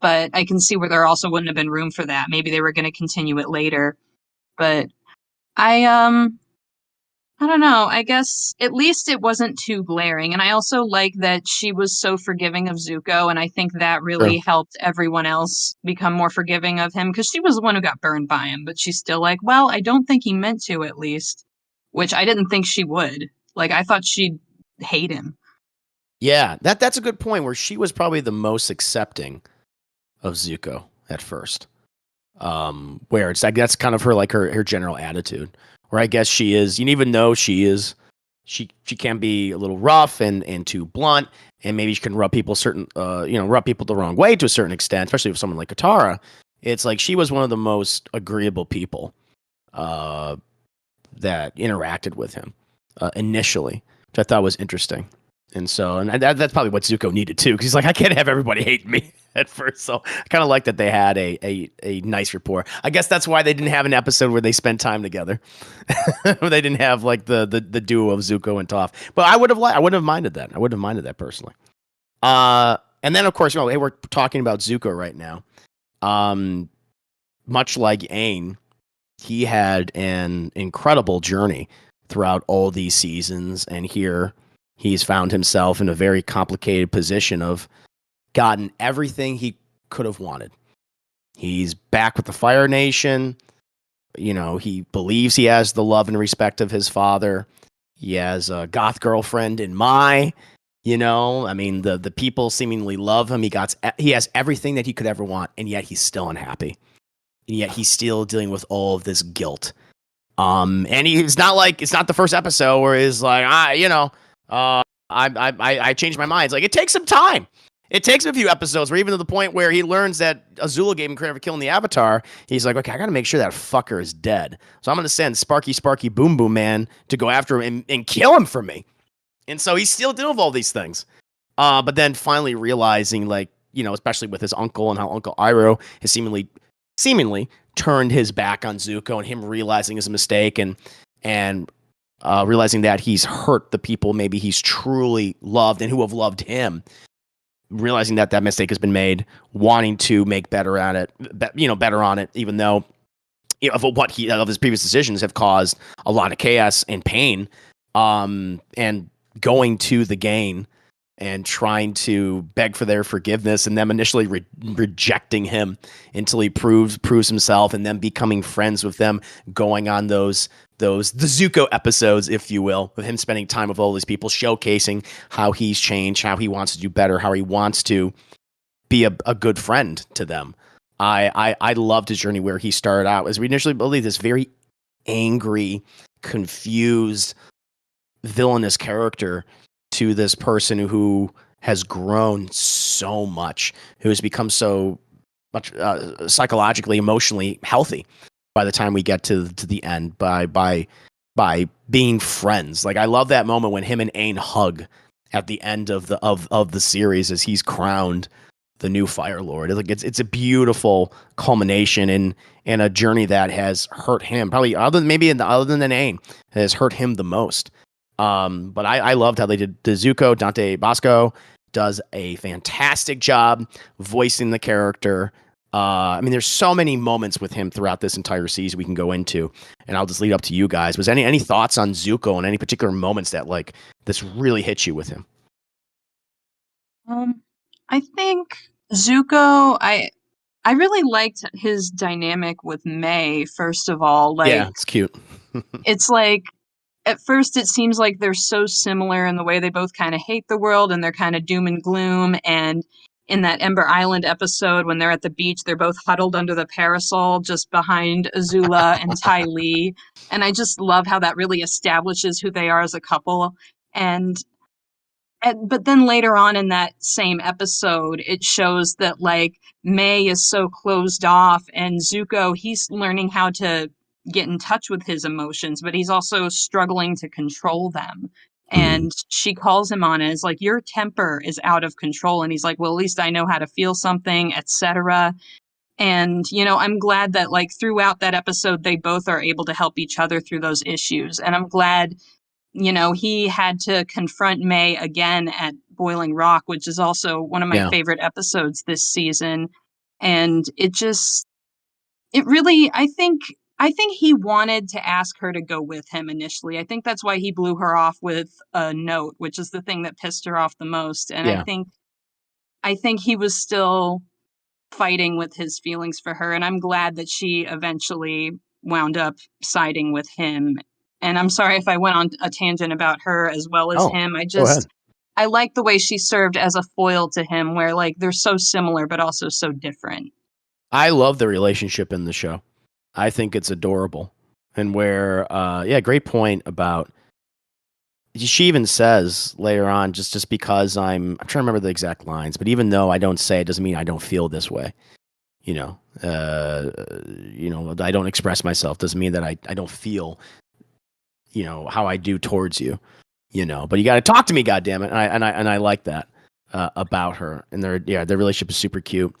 But I can see where there also wouldn't have been room for that. Maybe they were going to continue it later. But I don't know. I guess at least it wasn't too glaring. And I also like that she was so forgiving of Zuko. And I think that really helped everyone else become more forgiving of him, because she was the one who got burned by him. But she's still like, well, I don't think he meant to, at least. Which I didn't think she would. Like, I thought she'd hate him. Yeah, that's a good point, where she was probably the most accepting of Zuko at first. Where it's like, that's kind of her general attitude. Where I guess she is, even though she can be a little rough and too blunt, and maybe she can rub people the wrong way to a certain extent, especially with someone like Katara. It's like she was one of the most agreeable people that interacted with him initially, which I thought was interesting. And so, and that's probably what Zuko needed too, because he's like, I can't have everybody hate me at first. So I kind of like that they had a nice rapport. I guess that's why they didn't have an episode where they spent time together. Where they didn't have like the duo of Zuko and Toph. But I wouldn't have minded that. I wouldn't have minded that personally. And then of course, hey, we're talking about Zuko right now. Much like Aang, he had an incredible journey throughout all these seasons, and here he's found himself in a very complicated position of gotten everything he could have wanted. He's back with the Fire Nation. He believes he has the love and respect of his father. He has a goth girlfriend in Mai. I mean, the people seemingly love him. He has everything that he could ever want, and yet he's still unhappy. And yet he's still dealing with all of this guilt. And it's not the first episode where he's like, I changed my mind. It's like, it takes some time. It takes him a few episodes, where even to the point where he learns that Azula gave him credit for killing the Avatar. He's like, okay, I got to make sure that fucker is dead. So I'm going to send Sparky Boom Boom Man to go after him and kill him for me. And so he's still doing all these things. But then finally realizing, like, you know, especially with his uncle and how Uncle Iroh has seemingly turned his back on Zuko, and him realizing his mistake and realizing that he's hurt the people maybe he's truly loved and who have loved him. Realizing that mistake has been made, wanting to make better at it, better on it, even though of his previous decisions have caused a lot of chaos and pain, and going to the Gain and trying to beg for their forgiveness, and them initially rejecting him until he proves himself, and then becoming friends with them, going on the Zuko episodes, if you will, with him spending time with all these people, showcasing how he's changed, how he wants to do better, how he wants to be a good friend to them. I loved his journey, where he started out, as we initially believed, this very angry, confused, villainous character, to this person who has grown so much, who has become so much psychologically, emotionally healthy by the time we get to the end, by being friends. Like, I love that moment when him and Aang hug at the end of the series as he's crowned the new Fire Lord. It's a beautiful culmination in a journey that has hurt him, probably other than Aang, has hurt him the most. But I loved how they did the Zuko. Dante Bosco does a fantastic job voicing the character. I mean, there's so many moments with him throughout this entire season we can go into, and I'll just lead up to you guys. Was any thoughts on Zuko and any particular moments that, like, this really hit you with him? I think Zuko, I really liked his dynamic with May, first of all. Like, yeah, it's cute. It's like, at first it seems like they're so similar in the way they both kind of hate the world, and they're kind of doom and gloom. And in that Ember Island episode, when they're at the beach, they're both huddled under the parasol just behind Azula and Ty Lee. And I just love how that really establishes who they are as a couple. But then later on in that same episode, it shows that, like, May is so closed off, and Zuko, he's learning how to get in touch with his emotions, but he's also struggling to control them. And she calls him on it. It's like, your temper is out of control. And he's like, well, at least I know how to feel something, etc. And, I'm glad that, like, throughout that episode, they both are able to help each other through those issues. And I'm glad, he had to confront May again at Boiling Rock, which is also one of my favorite episodes this season. And it really, I think he wanted to ask her to go with him initially. I think that's why he blew her off with a note, which is the thing that pissed her off the most. And I think he was still fighting with his feelings for her. And I'm glad that she eventually wound up siding with him. And I'm sorry if I went on a tangent about her as well as him. I like the way she served as a foil to him, where, like, they're so similar, but also so different. I love the relationship in the show. I think it's adorable. And where, great point about, she even says later on, just because I'm trying to remember the exact lines, but even though I don't say it doesn't mean I don't feel this way. I don't express myself doesn't mean that I don't feel, how I do towards you, but you got to talk to me, goddammit. And I like that about her. And their relationship is super cute.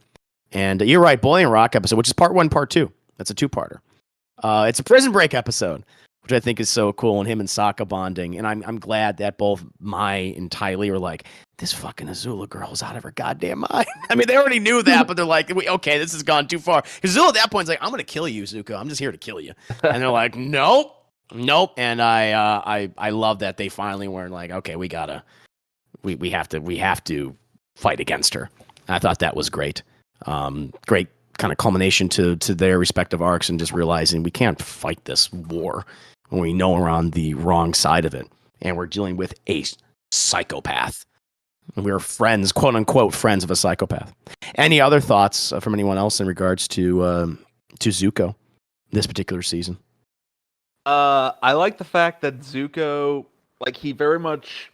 And you're right, Boiling Rock episode, which is part 1, part 2. That's a 2-parter. It's a prison break episode, which I think is so cool, and him and Sokka bonding. And I'm glad that both Mai and Ty Lee are like, this fucking Azula girl's out of her goddamn mind. I mean, they already knew that, but they're like, okay, this has gone too far. Because Azula at that point is like, I'm going to kill you, Zuko. I'm just here to kill you. And they're like, nope. And I love that they finally were like, okay, we have to fight against her. And I thought that was great. Great kind of culmination to their respective arcs, and just realizing we can't fight this war when we know we're on the wrong side of it, and we're dealing with a psychopath. And we're friends, quote unquote, friends of a psychopath. Any other thoughts from anyone else in regards to Zuko this particular season? I like the fact that Zuko, like, he very much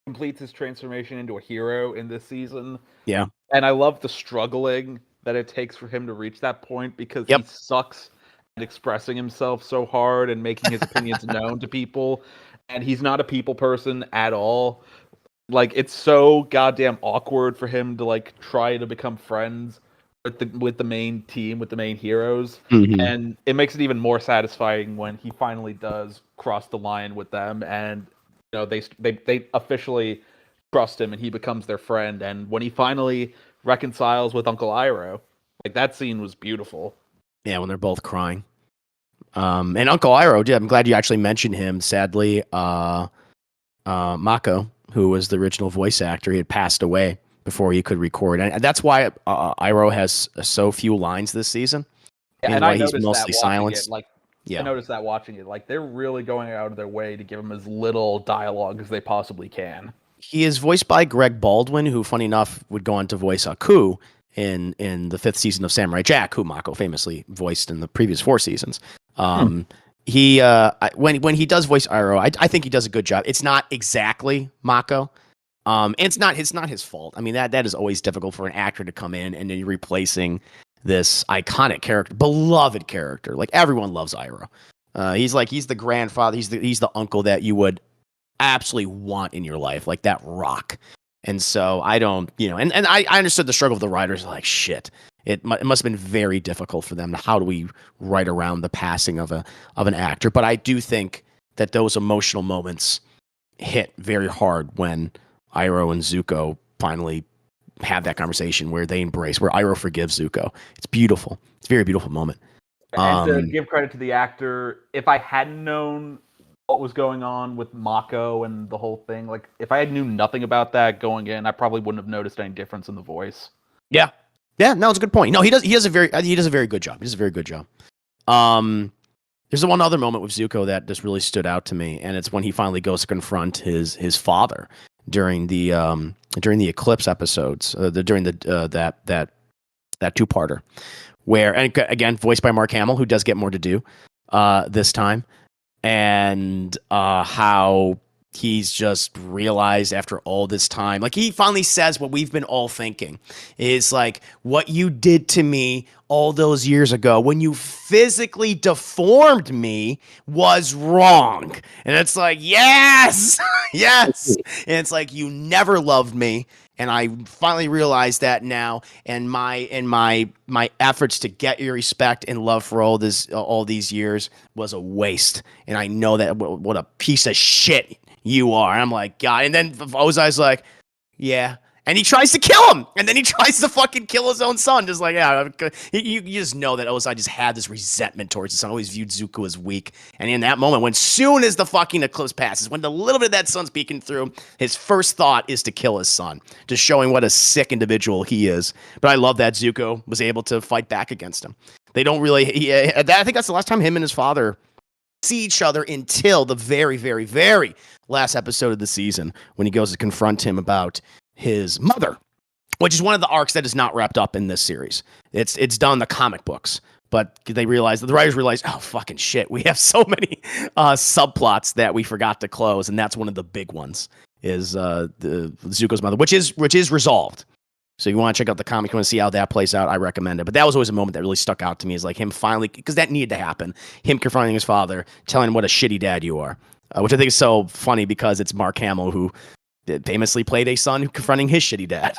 completes his transformation into a hero in this season. Yeah. And I love the struggling that it takes for him to reach that point because Yep. he sucks at expressing himself so hard and making his opinions known to people. And he's not a people person at all. Like, it's so goddamn awkward for him to like try to become friends with the main team, with the main heroes. Mm-hmm. And it makes it even more satisfying when he finally does cross the line with them, and you know they officially trust him and he becomes their friend. And when he finally reconciles with Uncle Iroh, like, that scene was beautiful. Yeah, when they're both crying. And Uncle Iroh, I'm glad you actually mentioned him. Sadly, Mako, who was the original voice actor, he had passed away before he could record, and that's why Iroh has so few lines this season. Yeah, and why I he's noticed mostly that silenced. I noticed that watching it, like, they're really going out of their way to give him as little dialogue as they possibly can. He is voiced by Greg Baldwin, who, funny enough, would go on to voice Aku in the 5th season of Samurai Jack, who Mako famously voiced in the previous 4 seasons. He when he does voice Iroh, I think he does a good job. It's not exactly Mako. It's not his fault. I mean, that is always difficult for an actor to come in and then you're replacing this iconic character, beloved character. Like, everyone loves Iroh. He's the grandfather. He's the uncle that you would absolutely want in your life, like that rock. And so I don't, and I understood the struggle of the writers. Like, shit, it must have been very difficult for them. How do we write around the passing of an actor? But I do think that those emotional moments hit very hard when Iroh and Zuko finally have that conversation where they embrace, where Iroh forgives Zuko. It's beautiful. It's a very beautiful moment. And to give credit to the actor, if I hadn't known what was going on with Mako and the whole thing, like, if I knew nothing about that going in, I probably wouldn't have noticed any difference in the voice. Yeah. No, it's a good point. No, he does a very good job. He does a very good job. There's one other moment with Zuko that just really stood out to me, and it's when he finally goes to confront his father during the Eclipse episodes, during that 2-parter, where, and again, voiced by Mark Hamill, who does get more to do this time, and how he's just realized after all this time, like, he finally says what we've been all thinking is, like, what you did to me all those years ago when you physically deformed me was wrong. And it's like, yes, yes. And it's like, you never loved me. And I finally realized that now, and my efforts to get your respect and love for all these years was a waste. And I know that what a piece of shit you are. And I'm like, God. And then Ozai's like, yeah. And he tries to kill him. And then he tries to fucking kill his own son. Just like, yeah, you just know that Ozai just had this resentment towards his son. Always viewed Zuko as weak. And in that moment, when soon as the fucking eclipse passes, when the little bit of that sun's peeking through, his first thought is to kill his son, just showing what a sick individual he is. But I love that Zuko was able to fight back against him. They don't really, I think that's the last time him and his father see each other until the very, very, very last episode of the season, when he goes to confront him about his mother, which is one of the arcs that is not wrapped up in this series. It's done in the comic books, but the writers realized, oh, fucking shit, we have so many subplots that we forgot to close, and that's one of the big ones, is the Zuko's mother, which is resolved. So you want to check out the comic, you want to see how that plays out, I recommend it. But that was always a moment that really stuck out to me, is like him finally, because that needed to happen, him confronting his father, telling him what a shitty dad you are, which I think is so funny because it's Mark Hamill, who famously played a son confronting his shitty dad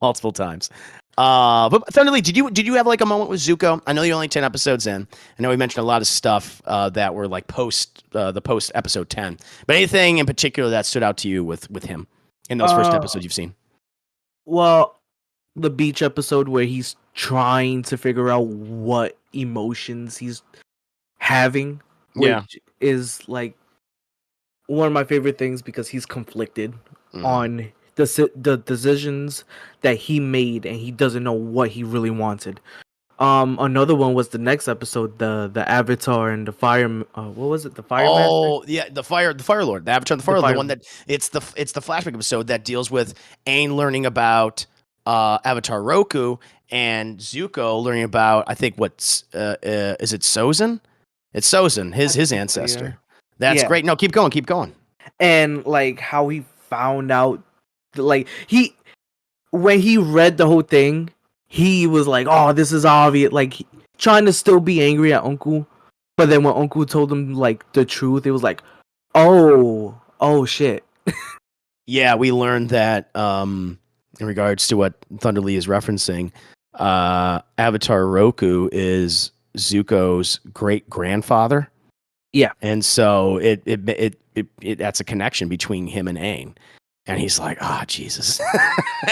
multiple times. But Thunderly, did you have like a moment with Zuko? I know you're only 10 episodes in. I know we mentioned a lot of stuff that were like post episode 10. But anything in particular that stood out to you with him in those first episodes you've seen? Well, the beach episode where he's trying to figure out what emotions he's having, which is like one of my favorite things, because he's conflicted on the decisions that he made, and he doesn't know what he really wanted. Another one was the next episode, the Avatar and the Fire. What was it? The Fire. Oh, yeah, the Fire Lord, the Avatar, the Fire Lord, the one that it's the flashback episode that deals with Aang learning about Avatar Roku and Zuko learning about, I think, is it Sozin? It's Sozin, his ancestor. Yeah. That's great. No, keep going. And like how he found out, like when he read the whole thing, he was like, "Oh, this is obvious." Like trying to still be angry at Uncle, but then when Uncle told him like the truth, it was like, "Oh shit." Yeah, we learned that in regards to what Thunderlee is referencing, Avatar Roku is Zuko's great grandfather. Yeah. And so it that's a connection between him and Aang. And he's like, oh, Jesus.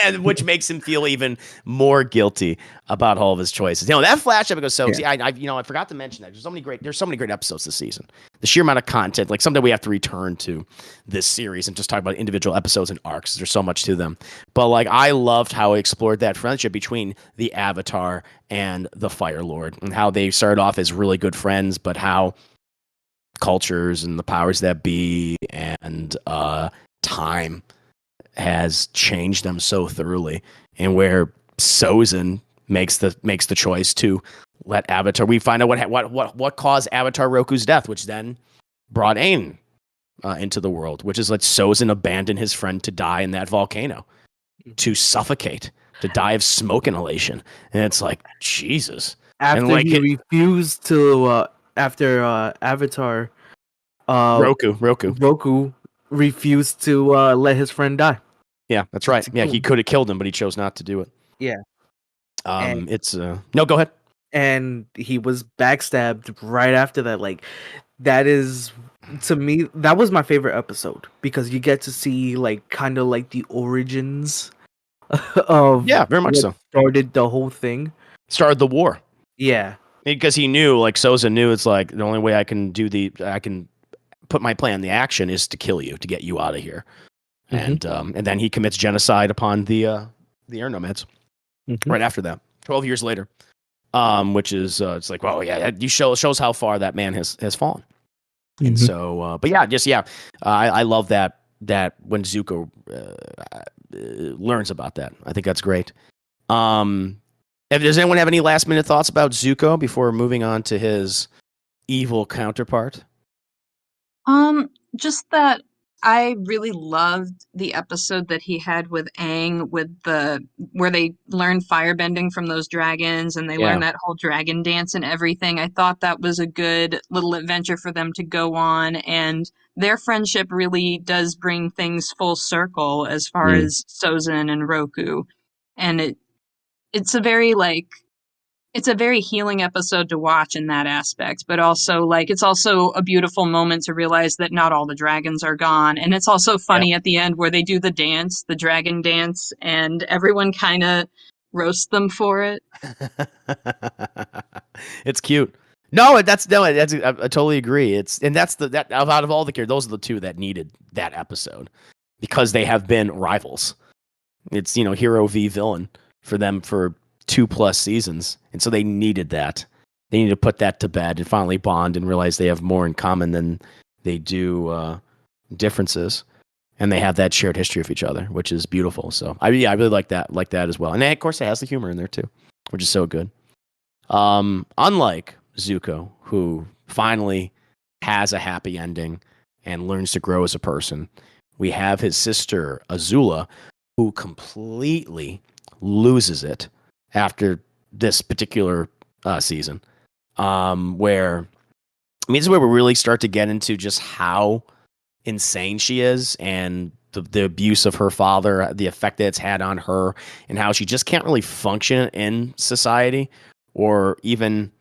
And which makes him feel even more guilty about all of his choices. That flash episode. So see, I forgot to mention that. There's so many great episodes this season. The sheer amount of content, like something we have to return to this series and just talk about individual episodes and arcs. There's so much to them. But like I loved how it explored that friendship between the Avatar and the Fire Lord and how they started off as really good friends, but how cultures and the powers that be and time has changed them so thoroughly, and where Sozin makes the choice to let Avatar. We find out what caused Avatar Roku's death, which then brought Aang into the world, which is let Sozin abandon his friend to die in that volcano, to suffocate, to die of smoke inhalation, and it's like Jesus. After and like he refused to, after Avatar, Roku refused to let his friend die. Yeah, that's right. Yeah, he could have killed him, but he chose not to do it. Yeah. It's no, go ahead. And he was backstabbed right after that. Like, that is, to me, that was my favorite episode because you get to see like kind of like the origins of very much so. Started the whole thing. Started the war. Yeah, because he knew, like Sozin knew, it's like the only way I can put my plan in the action is to kill you, to get you out of here. Mm-hmm. And then he commits genocide upon the air nomads right after that, 12 years later. Which is it's like, well, yeah, you shows how far that man has fallen. Mm-hmm. And so, but yeah, I love that when Zuko learns about that. I think that's great. Does anyone have any last minute thoughts about Zuko before moving on to his evil counterpart? Just that I really loved the episode that he had with Aang where they learned firebending from those dragons and they learned that whole dragon dance and everything. I thought that was a good little adventure for them to go on, and their friendship really does bring things full circle as far as Sozin and Roku. And it's a very healing episode to watch in that aspect, but also like it's also a beautiful moment to realize that not all the dragons are gone. And it's also funny at the end where they do the dragon dance, and everyone kind of roasts them for it. It's cute. I totally agree. That's out of all the characters, those are the two that needed that episode because they have been rivals. It's hero v villain for them for 2+ seasons, and so they needed that. They needed to put that to bed and finally bond and realize they have more in common than they do differences, and they have that shared history of each other, which is beautiful. So I really like that as well, and of course it has the humor in there too, which is so good. Unlike Zuko, who finally has a happy ending and learns to grow as a person, we have his sister Azula, who completely loses it after this particular season, where this is where we really start to get into just how insane she is and the abuse of her father, the effect that it's had on her, and how she just can't really function in society or even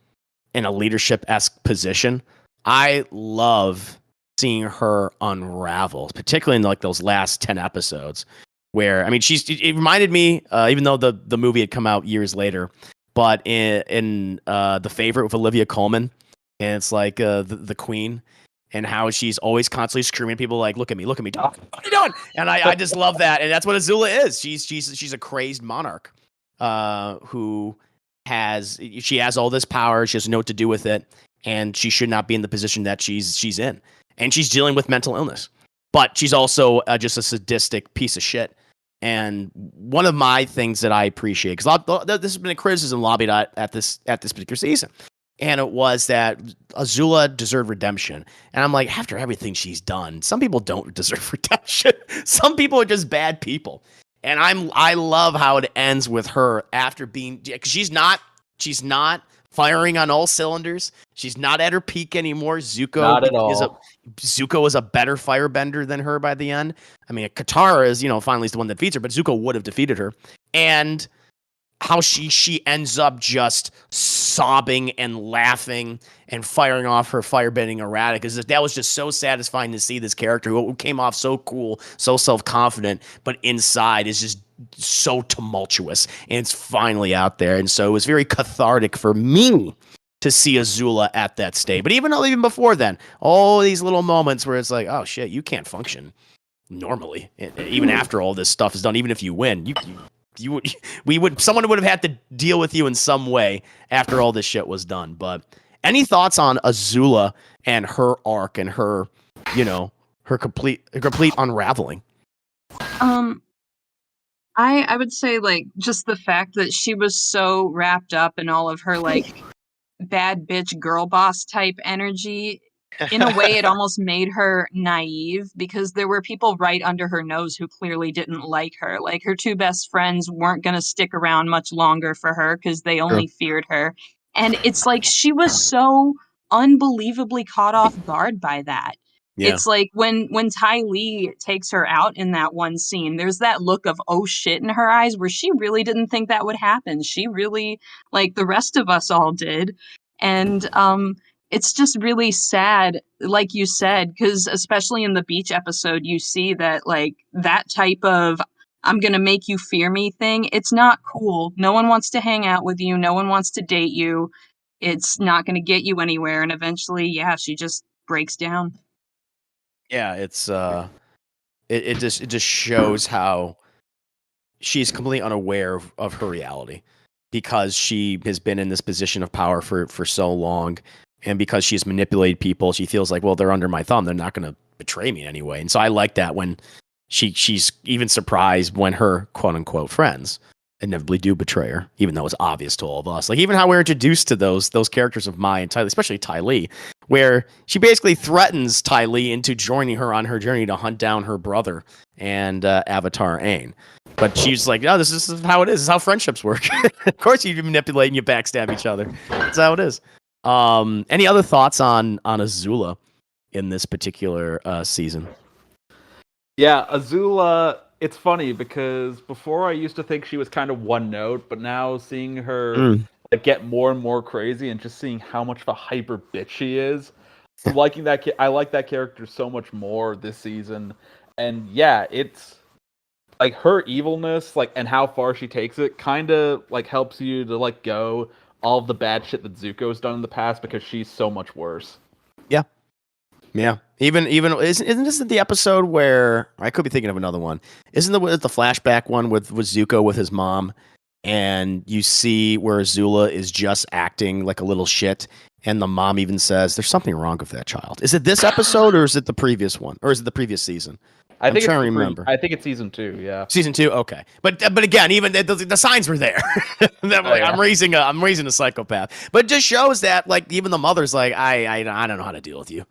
in a leadership-esque position. I love seeing her unravel, particularly in like those last 10 episodes. Where it reminded me, even though the movie had come out years later, but in The Favorite with Olivia Colman, and it's like the Queen, and how she's always constantly screaming at people like, "Look at me, dog! What are you doing?" And I just love that, and that's what Azula is. She's a crazed monarch, who she has all this power. She doesn't know what to do with it, and she should not be in the position that she's in, and she's dealing with mental illness. But she's also just a sadistic piece of shit. And one of my things that I appreciate, because this has been a criticism lobbied at this particular season, and it was that Azula deserved redemption. And I'm like, after everything she's done, some people don't deserve redemption. Some people are just bad people. And I love how it ends with her after being, because she's not firing on all cylinders. She's not at her peak anymore. Not at all. Zuko is a better firebender than her by the end. I mean, Katara is, finally is the one that defeats her, but Zuko would have defeated her. And how she ends up just sobbing and laughing and firing off her firebending erratic, is that was just so satisfying to see this character who came off so cool, so self-confident, but inside is just so tumultuous, and it's finally out there. And so it was very cathartic for me to see Azula at that state. But even before then, all these little moments where it's like, oh shit, you can't function normally, even after all this stuff is done. Even if you win, someone would have had to deal with you in some way after all this shit was done. But any thoughts on Azula and her arc and her, her complete unraveling? I would say, like, just the fact that she was so wrapped up in all of her, like, bad bitch girl boss type energy. In a way, it almost made her naive, because there were people right under her nose who clearly didn't like her. Like, her two best friends weren't going to stick around much longer for her because they only feared her. And it's like she was so unbelievably caught off guard by that. Yeah. It's like when Ty Lee takes her out in that one scene, there's that look of oh shit in her eyes where she really didn't think that would happen. She really, like the rest of us all did. And it's just really sad, like you said, because especially in the beach episode, you see that, like, that type of I'm going to make you fear me thing, it's not cool. No one wants to hang out with you. No one wants to date you. It's not going to get you anywhere. And eventually, yeah, she just breaks down. Yeah, it's it just shows how she's completely unaware of her reality, because she has been in this position of power for so long, and because she's manipulated people, she feels like, well, they're under my thumb, they're not going to betray me anyway. And so I like that when she's even surprised when her quote unquote friends inevitably do betray her, even though it's obvious to all of us. Like, even how we're introduced to those characters of Mai and Ty Lee, especially Ty Lee, where she basically threatens Ty Lee into joining her on her journey to hunt down her brother and Avatar Aang. But she's like, no, this is how it is. This is how friendships work. Of course you manipulate and you backstab each other. That's how it is. Any other thoughts on Azula in this particular season? Yeah, Azula, it's funny because before I used to think she was kind of one note, but now seeing her like get more and more crazy and just seeing how much of a hyper bitch she is, liking that I like that character so much more this season. And yeah, it's like her evilness, like, and how far she takes it kind of like helps you to let go all of the bad shit that Zuko's done in the past, because she's so much worse. Yeah. Yeah. Even isn't this the episode where I could be thinking of another one? Isn't the flashback one with Zuko with his mom, and you see where Azula is just acting like a little shit, and the mom even says there's something wrong with that child. Is it this episode, or is it the previous one, or is it the previous season? I'm trying to remember. I think it's season 2. Yeah, season 2. Okay, but again, even the signs were there. I'm raising a psychopath, but it just shows that, like, even the mother's like, I don't know how to deal with you.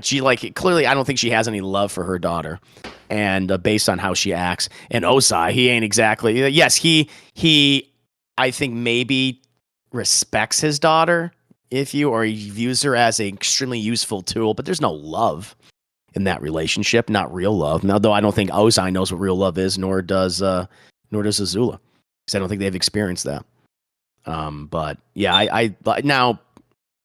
She like, clearly I don't think she has any love for her daughter, and based on how she acts. And Osai, he ain't exactly. Yes, he I think maybe respects his daughter, or he views her as an extremely useful tool, but there's no love in that relationship, not real love. Now, though, I don't think Ozai knows what real love is, nor does Azula, because I don't think they've experienced that. But yeah, I now,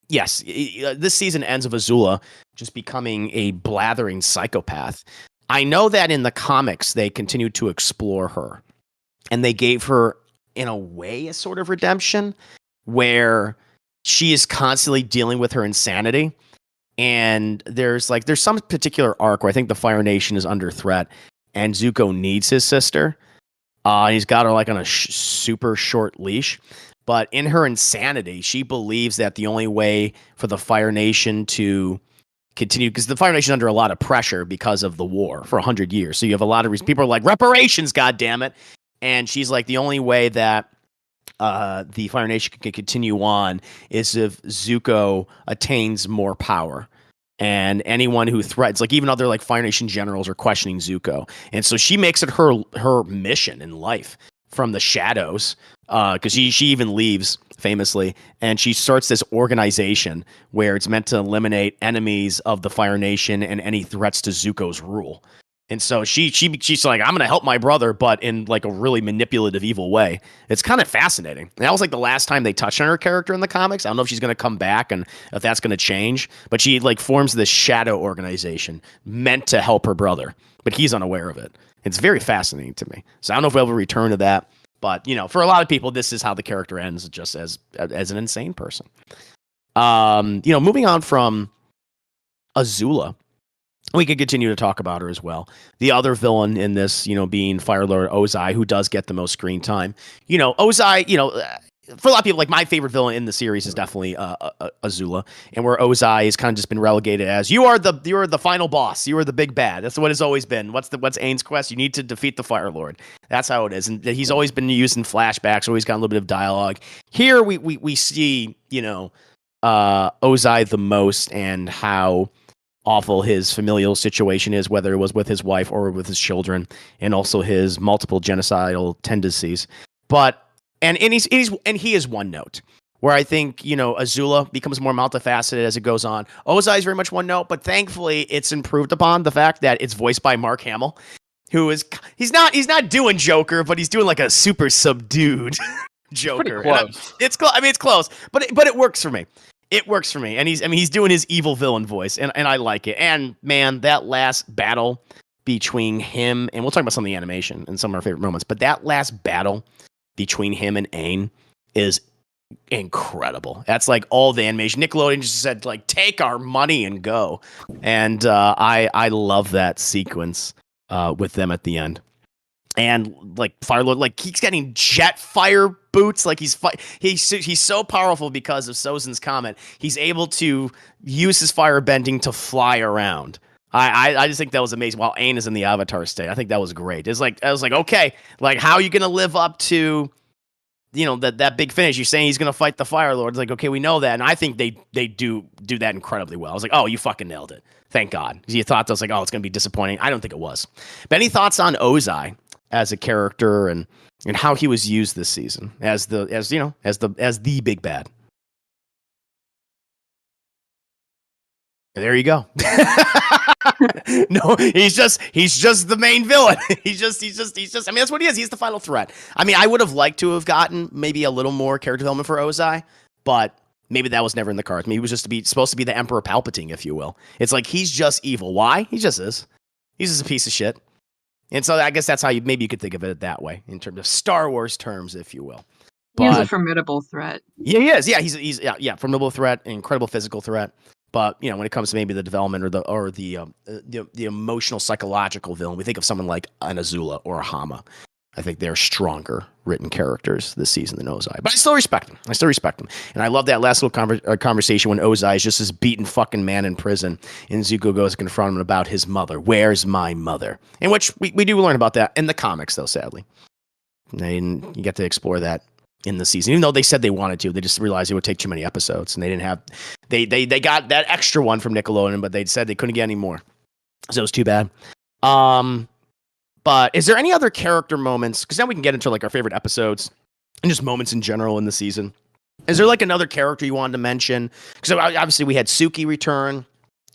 yes, this season ends with Azula just becoming a blathering psychopath. I know that in the comics they continued to explore her, and they gave her, in a way, a sort of redemption where she is constantly dealing with her insanity. And there's some particular arc where I think the Fire Nation is under threat, and Zuko needs his sister. He's got her like on a super short leash. But in her insanity, she believes that the only way for the Fire Nation to continue, because the Fire Nation is under a lot of pressure because of the war for 100 years. So you have a lot of people are like, reparations, goddammit. And she's like, the only way that the Fire Nation can continue on is if Zuko attains more power. And anyone who threatens, like even other like Fire Nation generals, are questioning Zuko, and so she makes it her mission in life from the shadows, because she even leaves famously, and she starts this organization where it's meant to eliminate enemies of the Fire Nation and any threats to Zuko's rule. And so she's like, I'm gonna help my brother, but in like a really manipulative, evil way. It's kind of fascinating. And that was like the last time they touched on her character in the comics. I don't know if she's gonna come back and if that's gonna change. But she like forms this shadow organization meant to help her brother, but he's unaware of it. It's very fascinating to me. So I don't know if we'll ever return to that. But for a lot of people, this is how the character ends, just as an insane person. Moving on from Azula. We could continue to talk about her as well. The other villain in this, being Fire Lord Ozai, who does get the most screen time. Ozai, for a lot of people, like my favorite villain in the series is definitely Azula, and where Ozai has kind of just been relegated as you are the final boss, you are the big bad. That's what it's always been. What's Aang's quest? You need to defeat the Fire Lord. That's how it is, and he's always been used in flashbacks. Always got a little bit of dialogue. Here we see Ozai the most, and how awful his familial situation is, whether it was with his wife or with his children, and also his multiple genocidal tendencies. But he is one note, where I think Azula becomes more multifaceted as it goes on. Ozai is very much one note, but thankfully it's improved upon the fact that it's voiced by Mark Hamill, who is he's not doing Joker, but he's doing like a super subdued Joker. It's close. I mean, it's close, but it works for me. It works for me, and he's doing his evil villain voice, and I like it. And man, that last battle between him, and we'll talk about some of the animation and some of our favorite moments, but that last battle between him and Aang is incredible. That's like all the animation. Nickelodeon just said like, take our money and go, and I love that sequence with them at the end. And like Firelord, like he's getting jet fire boots. Like he's so powerful because of Sozin's comment. He's able to use his fire bending to fly around. I just think that was amazing. While Aang is in the Avatar state, I think that was great. I was like, okay, like how are you gonna live up to, that big finish? You're saying he's gonna fight the Fire Lord. It's like, okay, we know that, and I think they do that incredibly well. I was like, oh, you fucking nailed it. Thank God. Because you thought that was like, oh, it's gonna be disappointing. I don't think it was. But any thoughts on Ozai as a character and how he was used this season as the big bad? There you go. No, he's just the main villain. He's just. I mean, that's what he is. He's the final threat. I mean, I would have liked to have gotten maybe a little more character development for Ozai, but maybe that was never in the cards. Maybe he was just supposed to be the Emperor Palpatine, if you will. It's like he's just evil. Why? He just is. He's just a piece of shit. And so I guess that's how you could think of it that way in terms of Star Wars terms, if you will. He is a formidable threat. Yeah, he is. Yeah, he's formidable threat, incredible physical threat. But when it comes to maybe the development or the emotional psychological villain, we think of someone like an Azula or a Hama. I think they're stronger written characters this season than Ozai. But I still respect them. And I love that last little conversation when Ozai is just this beaten fucking man in prison, and Zuko goes to confront him about his mother. Where's my mother? In which we do learn about that in the comics, though, sadly. You get to explore that in the season. Even though they said they wanted to, they just realized it would take too many episodes, and they didn't have... They got that extra one from Nickelodeon, but they said they couldn't get any more. So it was too bad. But is there any other character moments? Because now we can get into like our favorite episodes and just moments in general in the season. Is there like another character you wanted to mention? Because obviously we had Suki return.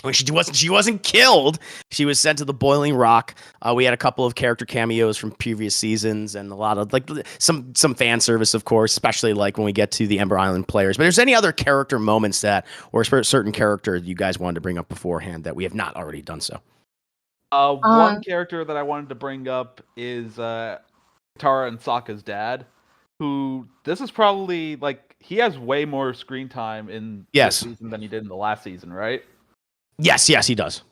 When she wasn't killed. She was sent to the Boiling Rock. We had a couple of character cameos from previous seasons and a lot of like some fan service, of course, especially like when we get to the Ember Island players. But is there any other character moments or a certain character you guys wanted to bring up beforehand that we have not already done so? One character that I wanted to bring up is Tara and Sokka's dad, who this is probably like he has way more screen time in this season than he did in the last season, right? Yes, he does.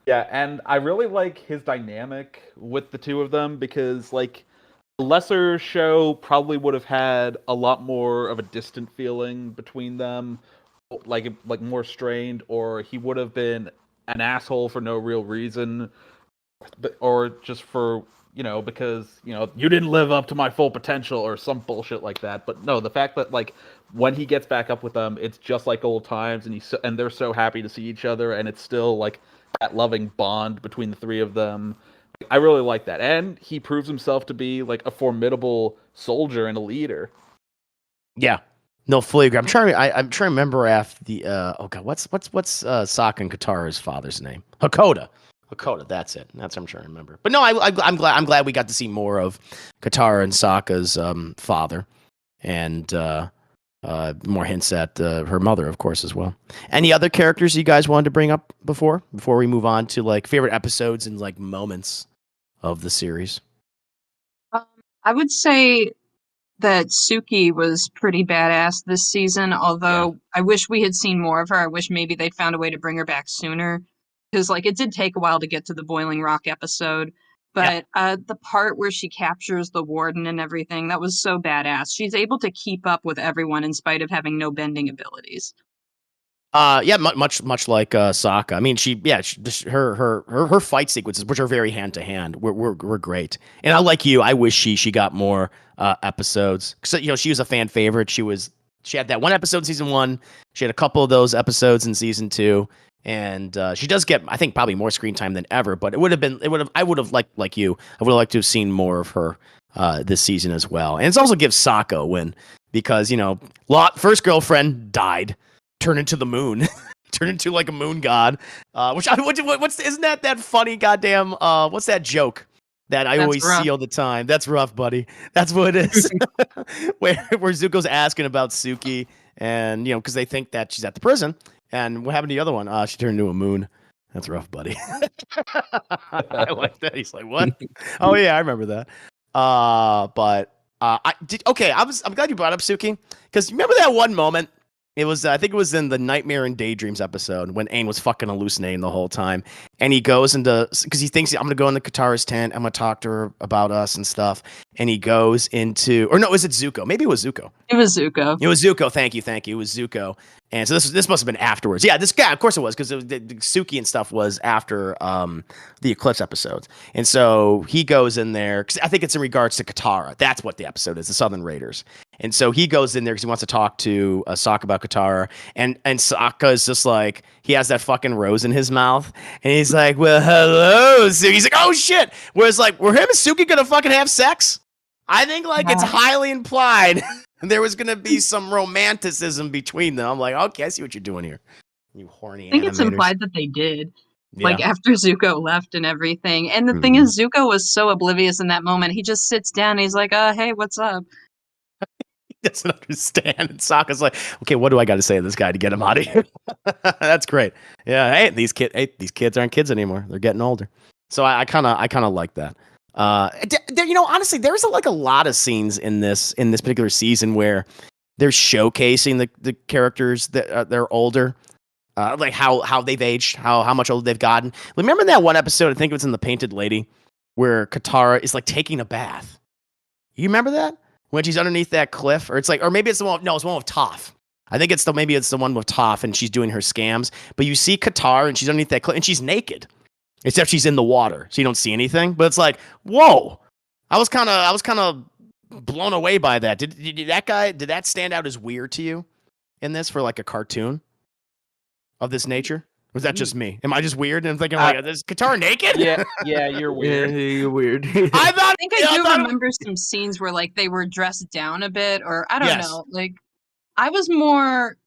Yeah, and I really like his dynamic with the two of them because like a lesser show probably would have had a lot more of a distant feeling between them, like more strained, or he would have been an asshole for no real reason, or just for because you didn't live up to my full potential or some bullshit like that. But no, the fact that like when he gets back up with them, it's just like old times, and they're so happy to see each other, and it's still like that loving bond between the three of them. I really like that, and he proves himself to be like a formidable soldier and a leader. Yeah, no, fully agree. I'm trying to remember after the what's Sokka and Katara's father's name? Hakoda. That's it. That's what I'm trying to remember. But no, I'm glad we got to see more of Katara and Sokka's father, and more hints at her mother, of course, as well. Any other characters you guys wanted to bring up before we move on to like favorite episodes and like moments of the series? I would say that Suki was pretty badass this season, although I wish we had seen more of her. I wish maybe they'd found a way to bring her back sooner, because like it did take a while to get to the Boiling Rock episode. But the part where she captures the warden and everything, that was so badass. She's able to keep up with everyone in spite of having no bending abilities. Much like Sokka. I mean, her fight sequences, which are very hand to hand, were great. And I like you. I wish she got more episodes, because she was a fan favorite. She had that one episode in season 1. She had a couple of those episodes in season 2, and she does get, I think, probably more screen time than ever. But I would have liked, like you, I would have liked to have seen more of her this season as well. And it's also gives Sokka a win, because first girlfriend died. Turn into the moon, turn into like a moon god. Isn't that funny? Goddamn, what's that joke that I always see all the time? That's rough, buddy. That's what it is. where Zuko's asking about Suki, and because they think that she's at the prison, and what happened to the other one? She turned into a moon. That's rough, buddy. I like that. He's like, what? Oh yeah, I remember that. I'm glad you brought up Suki, because remember that one moment. It was, I think it was in the Nightmare and Daydreams episode when Aang was fucking hallucinating the whole time. And he goes because he thinks, I'm going to go into Katara's tent. I'm going to talk to her about us and stuff. And he goes into, or no, is it Zuko? Maybe it was Zuko. It was Zuko. It was Zuko. Thank you. It was Zuko. And so this must have been afterwards. Yeah, this guy, of course it was, because the Suki and stuff was after the Eclipse episodes. And so he goes in there, because I think it's in regards to Katara. That's what the episode is, the Southern Raiders. And so he goes in there because he wants to talk to Sokka about Katara. And Sokka is just like, he has that fucking rose in his mouth. And he's like, well, hello, Suki. He's like, oh, shit. Whereas, like, were him and Suki going to fucking have sex? I think, like, it's highly implied there was going to be some romanticism between them. I'm like, okay, I see what you're doing here. You horny animators. I think it's implied that they did. Yeah. Like, after Zuko left and everything. And the thing is, Zuko was so oblivious in that moment. He just sits down and he's like, hey, what's up? He doesn't understand. And Sokka's like, okay, what do I got to say to this guy to get him out of here? That's great. Yeah, hey, these kids aren't kids anymore. They're getting older. So I kind of like that. Honestly, there's like a lot of scenes in this particular season where they're showcasing the characters that they're older, like how they've aged, how much older they've gotten. Remember that one episode? I think it was in The Painted Lady, where Katara is like taking a bath. You remember that? When she's underneath that cliff, or maybe it's the one. No, it's one with Toph. I think it's the one with Toph, and she's doing her scams. But you see Katara, and she's underneath that cliff, and she's naked, except she's in the water, so you don't see anything. But it's like, whoa! I was kind of blown away by that. Did that stand out as weird to you in this for like a cartoon of this nature? Or was that just me? Am I just weird? And I'm thinking, like, is Katara naked? Yeah, you're weird. Yeah, you're weird. I think I do remember some scenes where, like, they were dressed down a bit, or I don't know. Like, I was more.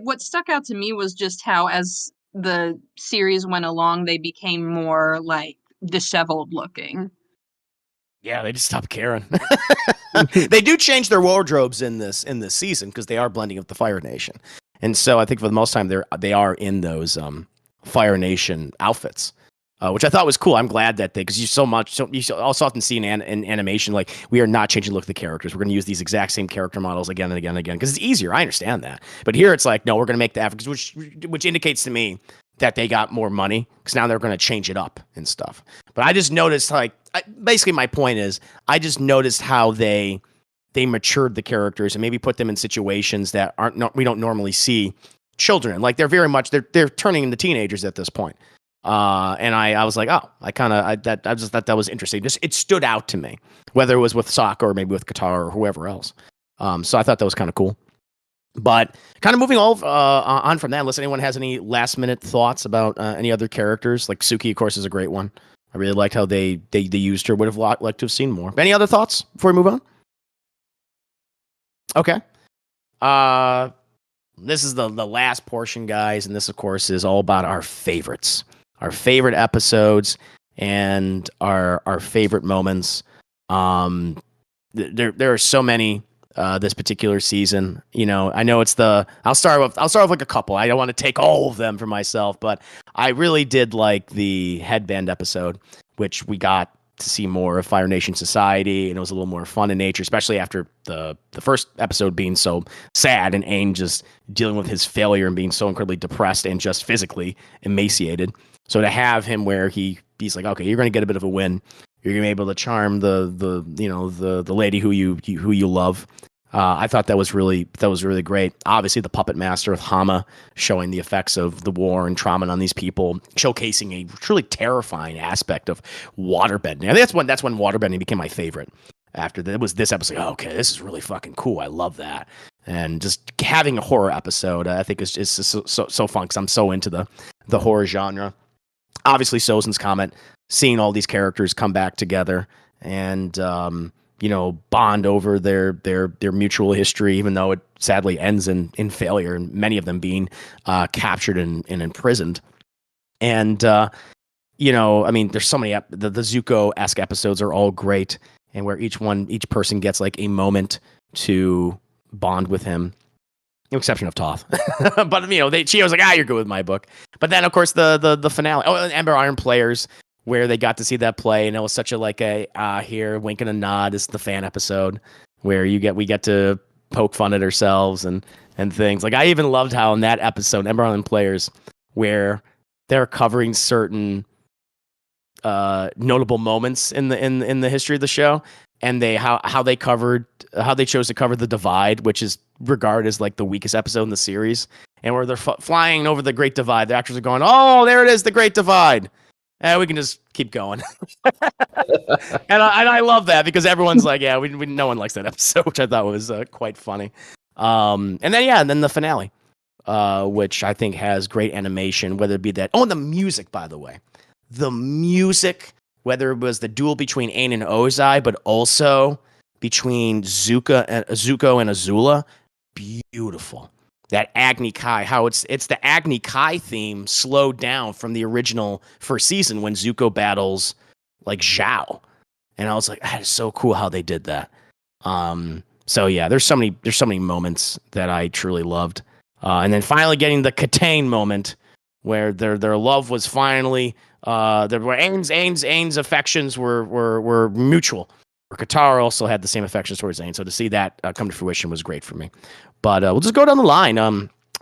What stuck out to me was just how, as the series went along, they became more like disheveled looking. Yeah, they just stopped caring. They do change their wardrobes in this season because they are blending with the Fire Nation. And so I think for the most time they are in those Fire Nation outfits, which I thought was cool. I'm glad that because you also often see in animation, like, we are not changing the look of the characters. We're going to use these exact same character models again and again and again because it's easier. I understand that, but here it's like, no, we're going to make the Africans, which indicates to me that they got more money because now they're going to change it up and stuff. But I just noticed, basically my point is, I just noticed how they matured the characters and maybe put them in situations that we don't normally see children in. Like, they're very much they're turning into teenagers at this point. And I was like, oh, I just thought that was interesting. Just it stood out to me, whether it was with Sokka or maybe with Katara or whoever else. So I thought that was kind of cool. But kind of moving on from that, unless anyone has any last minute thoughts about any other characters, like Suki, of course, is a great one. I really liked how they used her. Would have liked to have seen more. Any other thoughts before we move on? Okay. This is the last portion, guys, and this, of course, is all about our favorites, our favorite episodes, and our favorite moments. There are so many this particular season. You know, I know it's I'll start with like a couple. I don't want to take all of them for myself, but I really did like the headband episode, which we got to see more of Fire Nation society, and it was a little more fun in nature, especially after the first episode being so sad and Aang just dealing with his failure and being so incredibly depressed and just physically emaciated. So to have him where he's like, okay, you're going to get a bit of a win. You're going to be able to charm the lady who you love. I thought that was really great. Obviously, the puppet master of Hama showing the effects of the war and trauma on these people, showcasing a truly terrifying aspect of waterbending. I think that's when waterbending became my favorite. After that, it was this episode. Oh, okay, this is really fucking cool. I love that. And just having a horror episode, I think is so fun because I'm so into the horror genre. Obviously, Sozin's comment, seeing all these characters come back together and bond over their mutual history, even though it sadly ends in failure, and many of them being captured and imprisoned. And I mean, there's so many. The Zuko-esque episodes are all great, and where each person gets like a moment to bond with him. No exception of Toph. But she was like, you're good with my book. But then of course the finale. Oh, and Ember Iron Players, where they got to see that play, and it was such a here wink and a nod. Is the fan episode where we get to poke fun at ourselves and things. Like I even loved how in that episode, Ember Island Players, where they're covering certain notable moments in the history of the show, and how they chose to cover the Divide, which is regarded as like the weakest episode in the series, and where they're flying over the Great Divide, the actors are going, "Oh, there it is, the Great Divide." We can just keep going. and I love that because everyone's like, yeah, we no one likes that episode, which I thought was quite funny. And then the finale, which I think has great animation, whether it be that. Oh, and the music, by the way. The music, whether it was the duel between Aang and Ozai, but also between Zuko and Azula, beautiful. That Agni Kai, how it's the Agni Kai theme slowed down from the original first season when Zuko battles like Zhao, and I was like, that is so cool how they did that. So yeah, there's so many moments that I truly loved, and then finally getting the Katane moment where their love was finally where Aang's affections were mutual. Where Katara also had the same affections towards Aang, so to see that come to fruition was great for me. But we'll just go down the line.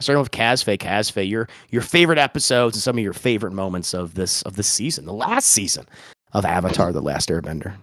Starting with Kazfe. Kazfe, your favorite episodes and some of your favorite moments of this season, the last season of Avatar: The Last Airbender.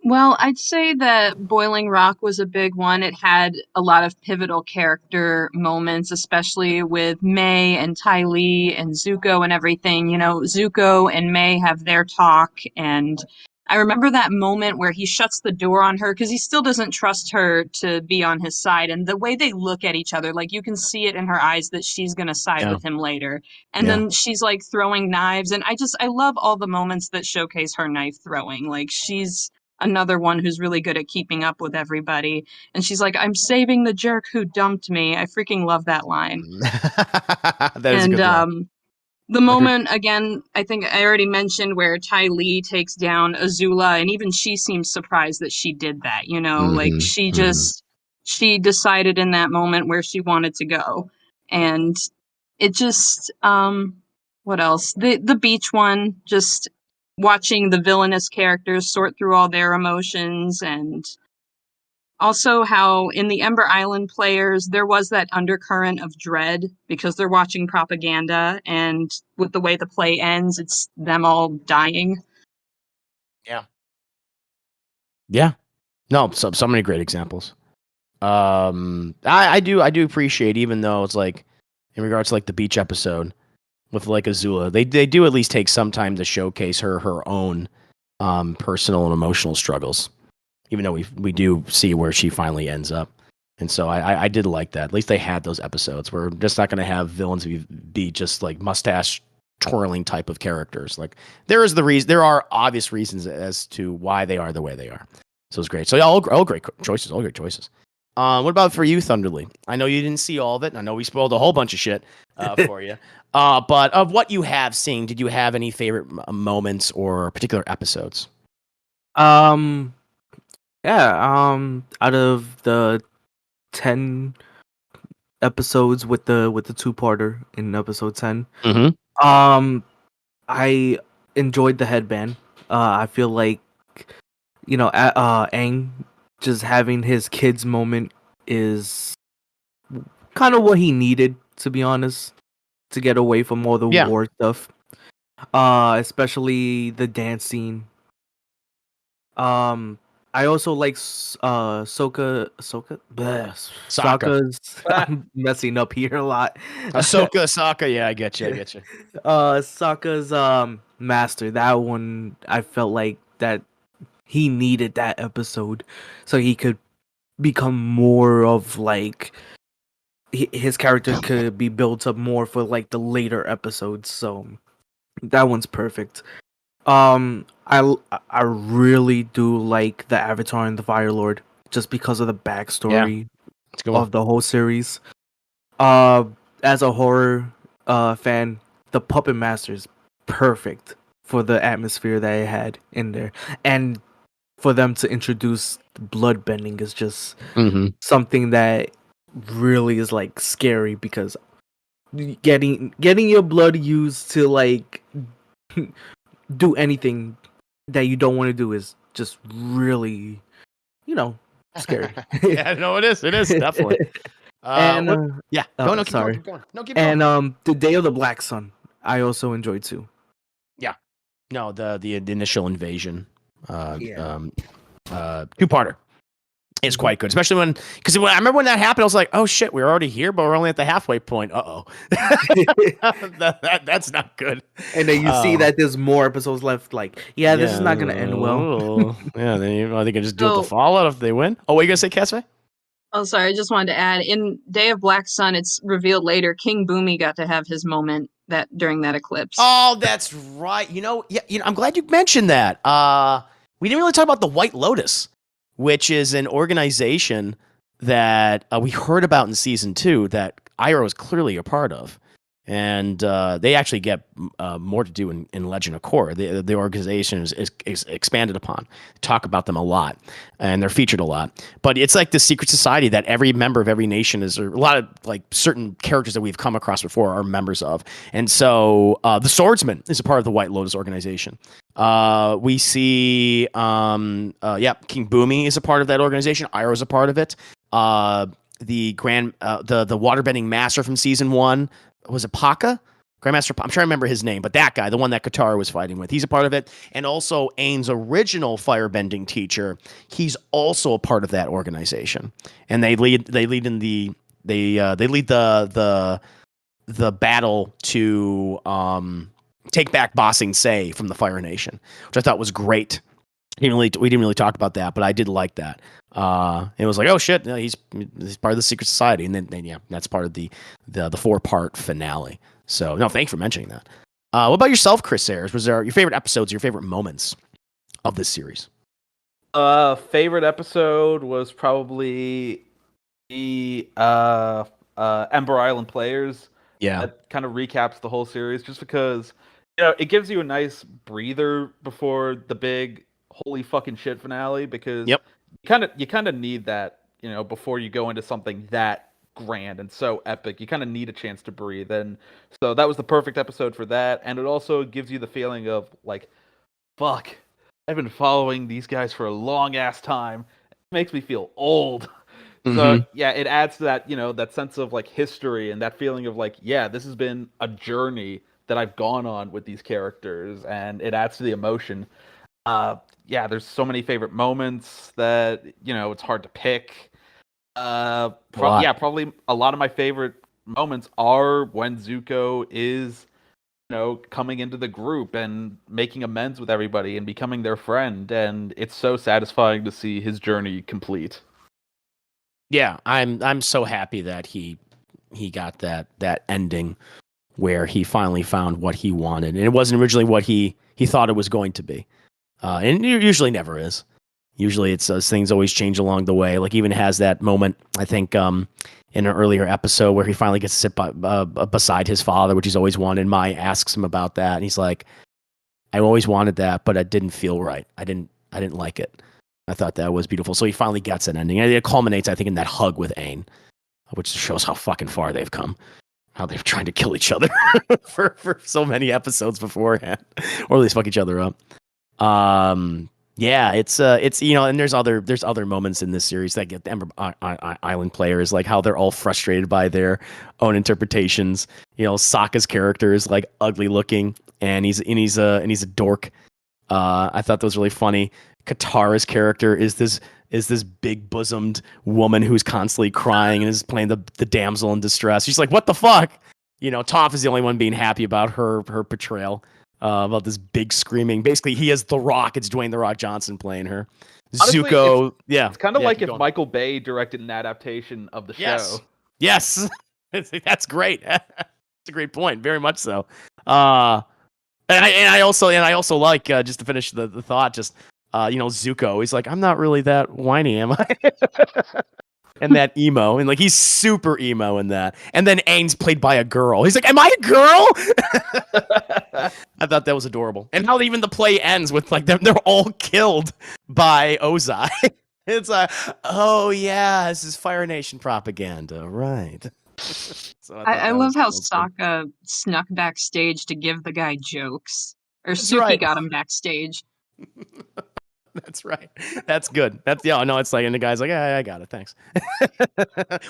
Well, I'd say that Boiling Rock was a big one. It had a lot of pivotal character moments, especially with May and Ty Lee and Zuko and everything. You know, Zuko and May have their talk, and I remember that moment where he shuts the door on her because he still doesn't trust her to be on his side. And the way they look at each other, like you can see it in her eyes that she's going to side with him later. And then she's like throwing knives. And I love all the moments that showcase her knife throwing. Like she's another one who's really good at keeping up with everybody. And she's like, I'm saving the jerk who dumped me. I freaking love that line. That is a good line. The moment, again, I think I already mentioned where Ty Lee takes down Azula, and even she seems surprised that she did that, you know? Like, she decided in that moment where she wanted to go. And it just, what else? The beach one, just watching the villainous characters sort through all their emotions, and also how in the Ember Island Players, there was that undercurrent of dread because they're watching propaganda, and with the way the play ends, it's them all dying. Yeah. Yeah. No, so many great examples. I do appreciate, even though it's like in regards to like the beach episode with like Azula. They do at least take some time to showcase her own personal and emotional struggles, even though we do see where she finally ends up. And so I did like that. At least they had those episodes. We're just not going to have villains be just like mustache twirling type of characters. Like there are obvious reasons as to why they are the way they are. So it's great. So yeah, all great choices. All great choices. What about for you, Thunderly? I know you didn't see all of it. And I know we spoiled a whole bunch of shit for you. But of what you have seen, did you have any favorite moments or particular episodes? Yeah. Out of the 10 episodes with the two-parter in episode 10, I enjoyed the headband. I feel like Aang just having his kids moment is kind of what he needed, to be honest, to get away from all the war stuff. Especially the dance scene. I also like Sokka's. I'm messing up here a lot. Sokka, yeah, I get you. Sokka's master. That one, I felt like that he needed that episode so he could become more of like his character could be built up more for like the later episodes. So that one's perfect. I really do like the Avatar and the Fire Lord just because of the backstory of the whole series. As a horror fan, the Puppet Master is perfect for the atmosphere that it had in there, and for them to introduce blood bending is just something that really is like scary, because getting your blood used to like do anything that you don't want to do is just really, scary. Yeah, no, it is definitely. And keep sorry. going. No, keep going. And the Day of the Black Sun, I also enjoyed too. Yeah, no, the initial invasion, two-parter is quite good, especially because I remember when that happened, I was like, oh shit, we're already here, but we're only at the halfway point. That's not good. And then you see that there's more episodes left. Like, this is not gonna end well. They can just do it the fallout if they win. Oh, what are you gonna say, Cassie? Oh, sorry. I just wanted to add, in Day of Black Sun, it's revealed later, King Boomy got to have his moment during that eclipse. Oh, that's right. I'm glad you mentioned that. We didn't really talk about the White Lotus, which is an organization that we heard about in season 2 that Iroh is clearly a part of. And they actually get more to do in Legend of Korra. The organization is expanded upon. Talk about them a lot, and they're featured a lot. But it's like the secret society that every member of every nation or a lot of like certain characters that we've come across before are members of. And so the Swordsman is a part of the White Lotus organization. We see, King Boomy is a part of that organization. Iroh is a part of it. The waterbending master from season 1. Was it Paka? Grandmaster, I'm trying to remember his name, but that guy, the one that Katara was fighting with, he's a part of it. And also Aang's original firebending teacher, he's also a part of that organization. And they lead the battle to take back Ba Sing Se from the Fire Nation, which I thought was great. We didn't really talk about that, but I did like that. It was like, oh shit, he's part of the secret society, and then that's part of the 4-part finale. So no, thanks for mentioning that. What about yourself, Chris Ayers? Was there your favorite episodes, your favorite moments of this series? Favorite episode was probably the Ember Island Players. Yeah, that kind of recaps the whole series, just because it gives you a nice breather before the big holy fucking shit finale, because you kind of need that, before you go into something that grand and so epic. You kind of need a chance to breathe, and so that was the perfect episode for that. And it also gives you the feeling of like, fuck, I've been following these guys for a long ass time. It makes me feel old. So yeah, it adds to that, that sense of like history and that feeling of like, this has been a journey that I've gone on with these characters, and it adds to the emotion. There's so many favorite moments that it's hard to pick. Probably a lot of my favorite moments are when Zuko is coming into the group and making amends with everybody and becoming their friend, and it's so satisfying to see his journey complete. Yeah, I'm so happy that he got that ending where he finally found what he wanted, and it wasn't originally what he thought it was going to be, and it usually never is. Usually, it's things always change along the way. Like even has that moment, I think, in an earlier episode where he finally gets to sit beside his father, which he's always wanted. Mai asks him about that, and he's like, "I always wanted that, but it didn't feel right. I didn't like it." I thought that was beautiful. So he finally gets an ending, and it culminates, I think, in that hug with Aang, which shows how fucking far they've come. How they're trying to kill each other for so many episodes beforehand, or at least fuck each other up. Yeah, it's and there's other moments in this series that get the Ember Island players, like how they're all frustrated by their own interpretations. Sokka's character is like ugly looking, and he's a dork. I thought that was really funny. Katara's character is this big bosomed woman who's constantly crying and is playing the damsel in distress. She's like, what the fuck? Toph is the only one being happy about her portrayal. About this big screaming. Basically, he is The Rock. It's Dwayne The Rock Johnson playing her. Honestly, Zuko, it's kind of like if Michael Bay directed an adaptation of the show. Yes, that's great. That's a great point. Very much so. And I also like just to finish the thought. Just Zuko. He's like, I'm not really that whiny, am I? And that emo, and like he's super emo in that. And then Aang's played by a girl. He's like, am I a girl? I thought that was adorable. And how even the play ends with like they're all killed by Ozai. It's like, oh yeah, this is Fire Nation propaganda, right? So I love how Sokka snuck backstage to give the guy jokes, or That's Suki right. got him backstage. That's right. That's good. It's like, and the guy's like, yeah, I got it, thanks.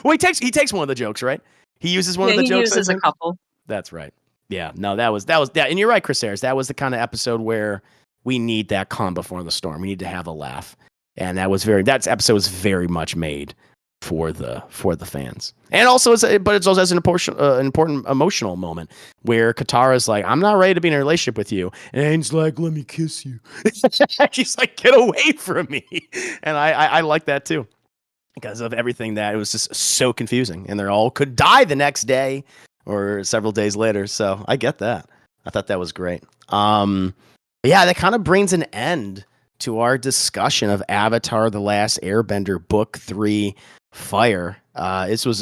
Well, he takes one of the jokes, right? He uses one of the jokes. He uses a couple. That's right. Yeah. No, that was that. And you're right, Chris Ayres. That was the kind of episode where we need that calm before the storm. We need to have a laugh, and that episode was very much made for the fans, and also it's also as an important emotional moment where Katara's like, I'm not ready to be in a relationship with you, and Aang's like, let me kiss you. She's like, get away from me, and I like that too because of everything that it was just so confusing, and they all could die the next day or several days later. So I get that. I thought that was great. Yeah, that kind of brings an end to our discussion of Avatar: The Last Airbender, Book 3. Fire. This was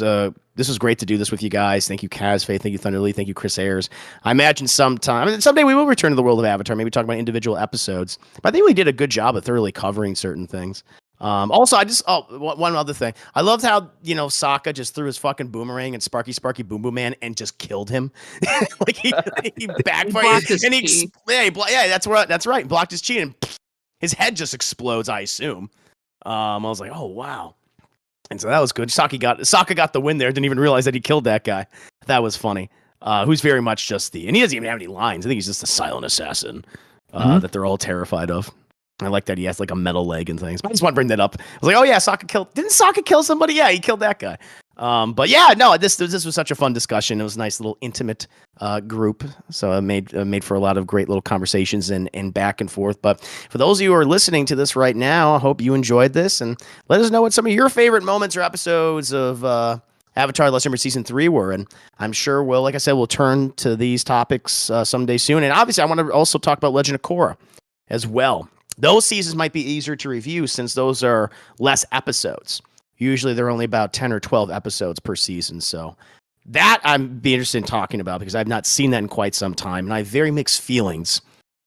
great to do this with you guys. Thank you, Kazfae. Thank you, Thunderly. Thank you, Chris Ayres. I imagine someday we will return to the world of Avatar. Maybe talk about individual episodes. But I think we did a good job of thoroughly covering certain things. Also, one other thing. I loved how Sokka just threw his fucking boomerang at Sparky Boom Boom Man and just killed him. Like he backfired and that's right. Blocked his chi and his head just explodes. I assume. I was like, oh wow. And so that was good. Sokka got the win there. Didn't even realize that he killed that guy. That was funny. Who's very much and he doesn't even have any lines. I think he's just a silent assassin that they're all terrified of. I like that he has like a metal leg and things. But I just want to bring that up. I was like, oh yeah, didn't Sokka kill somebody? Yeah, he killed that guy. But yeah, no, this was such a fun discussion. It was a nice little intimate group. So it made for a lot of great little conversations and back and forth. But for those of you who are listening to this right now, I hope you enjoyed this and let us know what some of your favorite moments or episodes of Avatar: The Last Airbender Season 3 were. And I'm sure we'll turn to these topics someday soon. And obviously I want to also talk about Legend of Korra as well. Those seasons might be easier to review since those are less episodes. Usually they're only about 10 or 12 episodes per season. So that I'd be interested in talking about because I've not seen that in quite some time. And I have very mixed feelings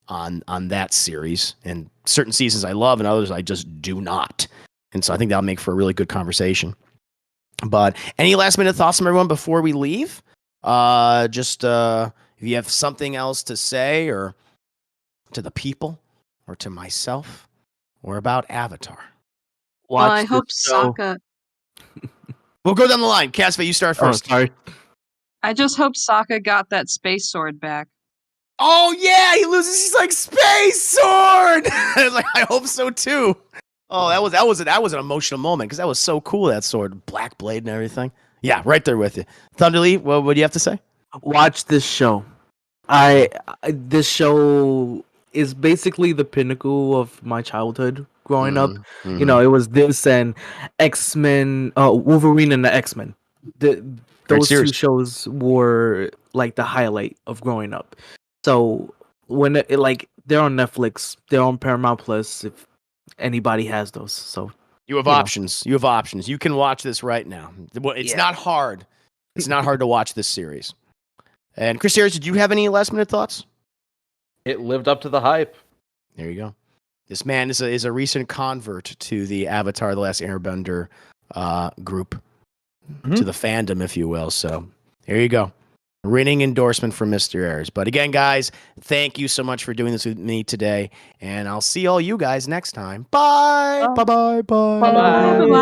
on that series. And certain seasons I love and others I just do not. And so I think that'll make for a really good conversation. But any last minute thoughts from everyone before we leave? If you have something else to say or to the people or to myself or about Avatar. Well, I hope Sokka. We'll go down the line. Kazfae, you start first. Oh, sorry. I just hope Sokka got that space sword back. Oh yeah, he loses. He's like, space sword. I was like, I hope so too. Oh, that was an emotional moment because that was so cool. That sword, black blade, and everything. Yeah, right there with you. Thunderly, what do you have to say? Watch this show. This show is basically the pinnacle of my childhood growing up. You know, it was this and X-Men, Wolverine and the X-Men. Those two series. shows were like the highlight of growing up. So when like they're on Netflix, they're on Paramount Plus if anybody has those. So You have options. You have options. You can watch this right now. It's not hard. It's not hard to watch this series. And Chris Harris, did you have any last minute thoughts? It lived up to the hype. There you go. This man is a recent convert to the Avatar: The Last Airbender group, to the fandom, if you will. So there you go. Ringing endorsement from Mr. Ayers. But again, guys, thank you so much for doing this with me today. And I'll see all you guys next time. Bye. Bye. Bye.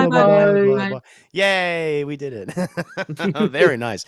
Bye. Yay, we did it. Very nice.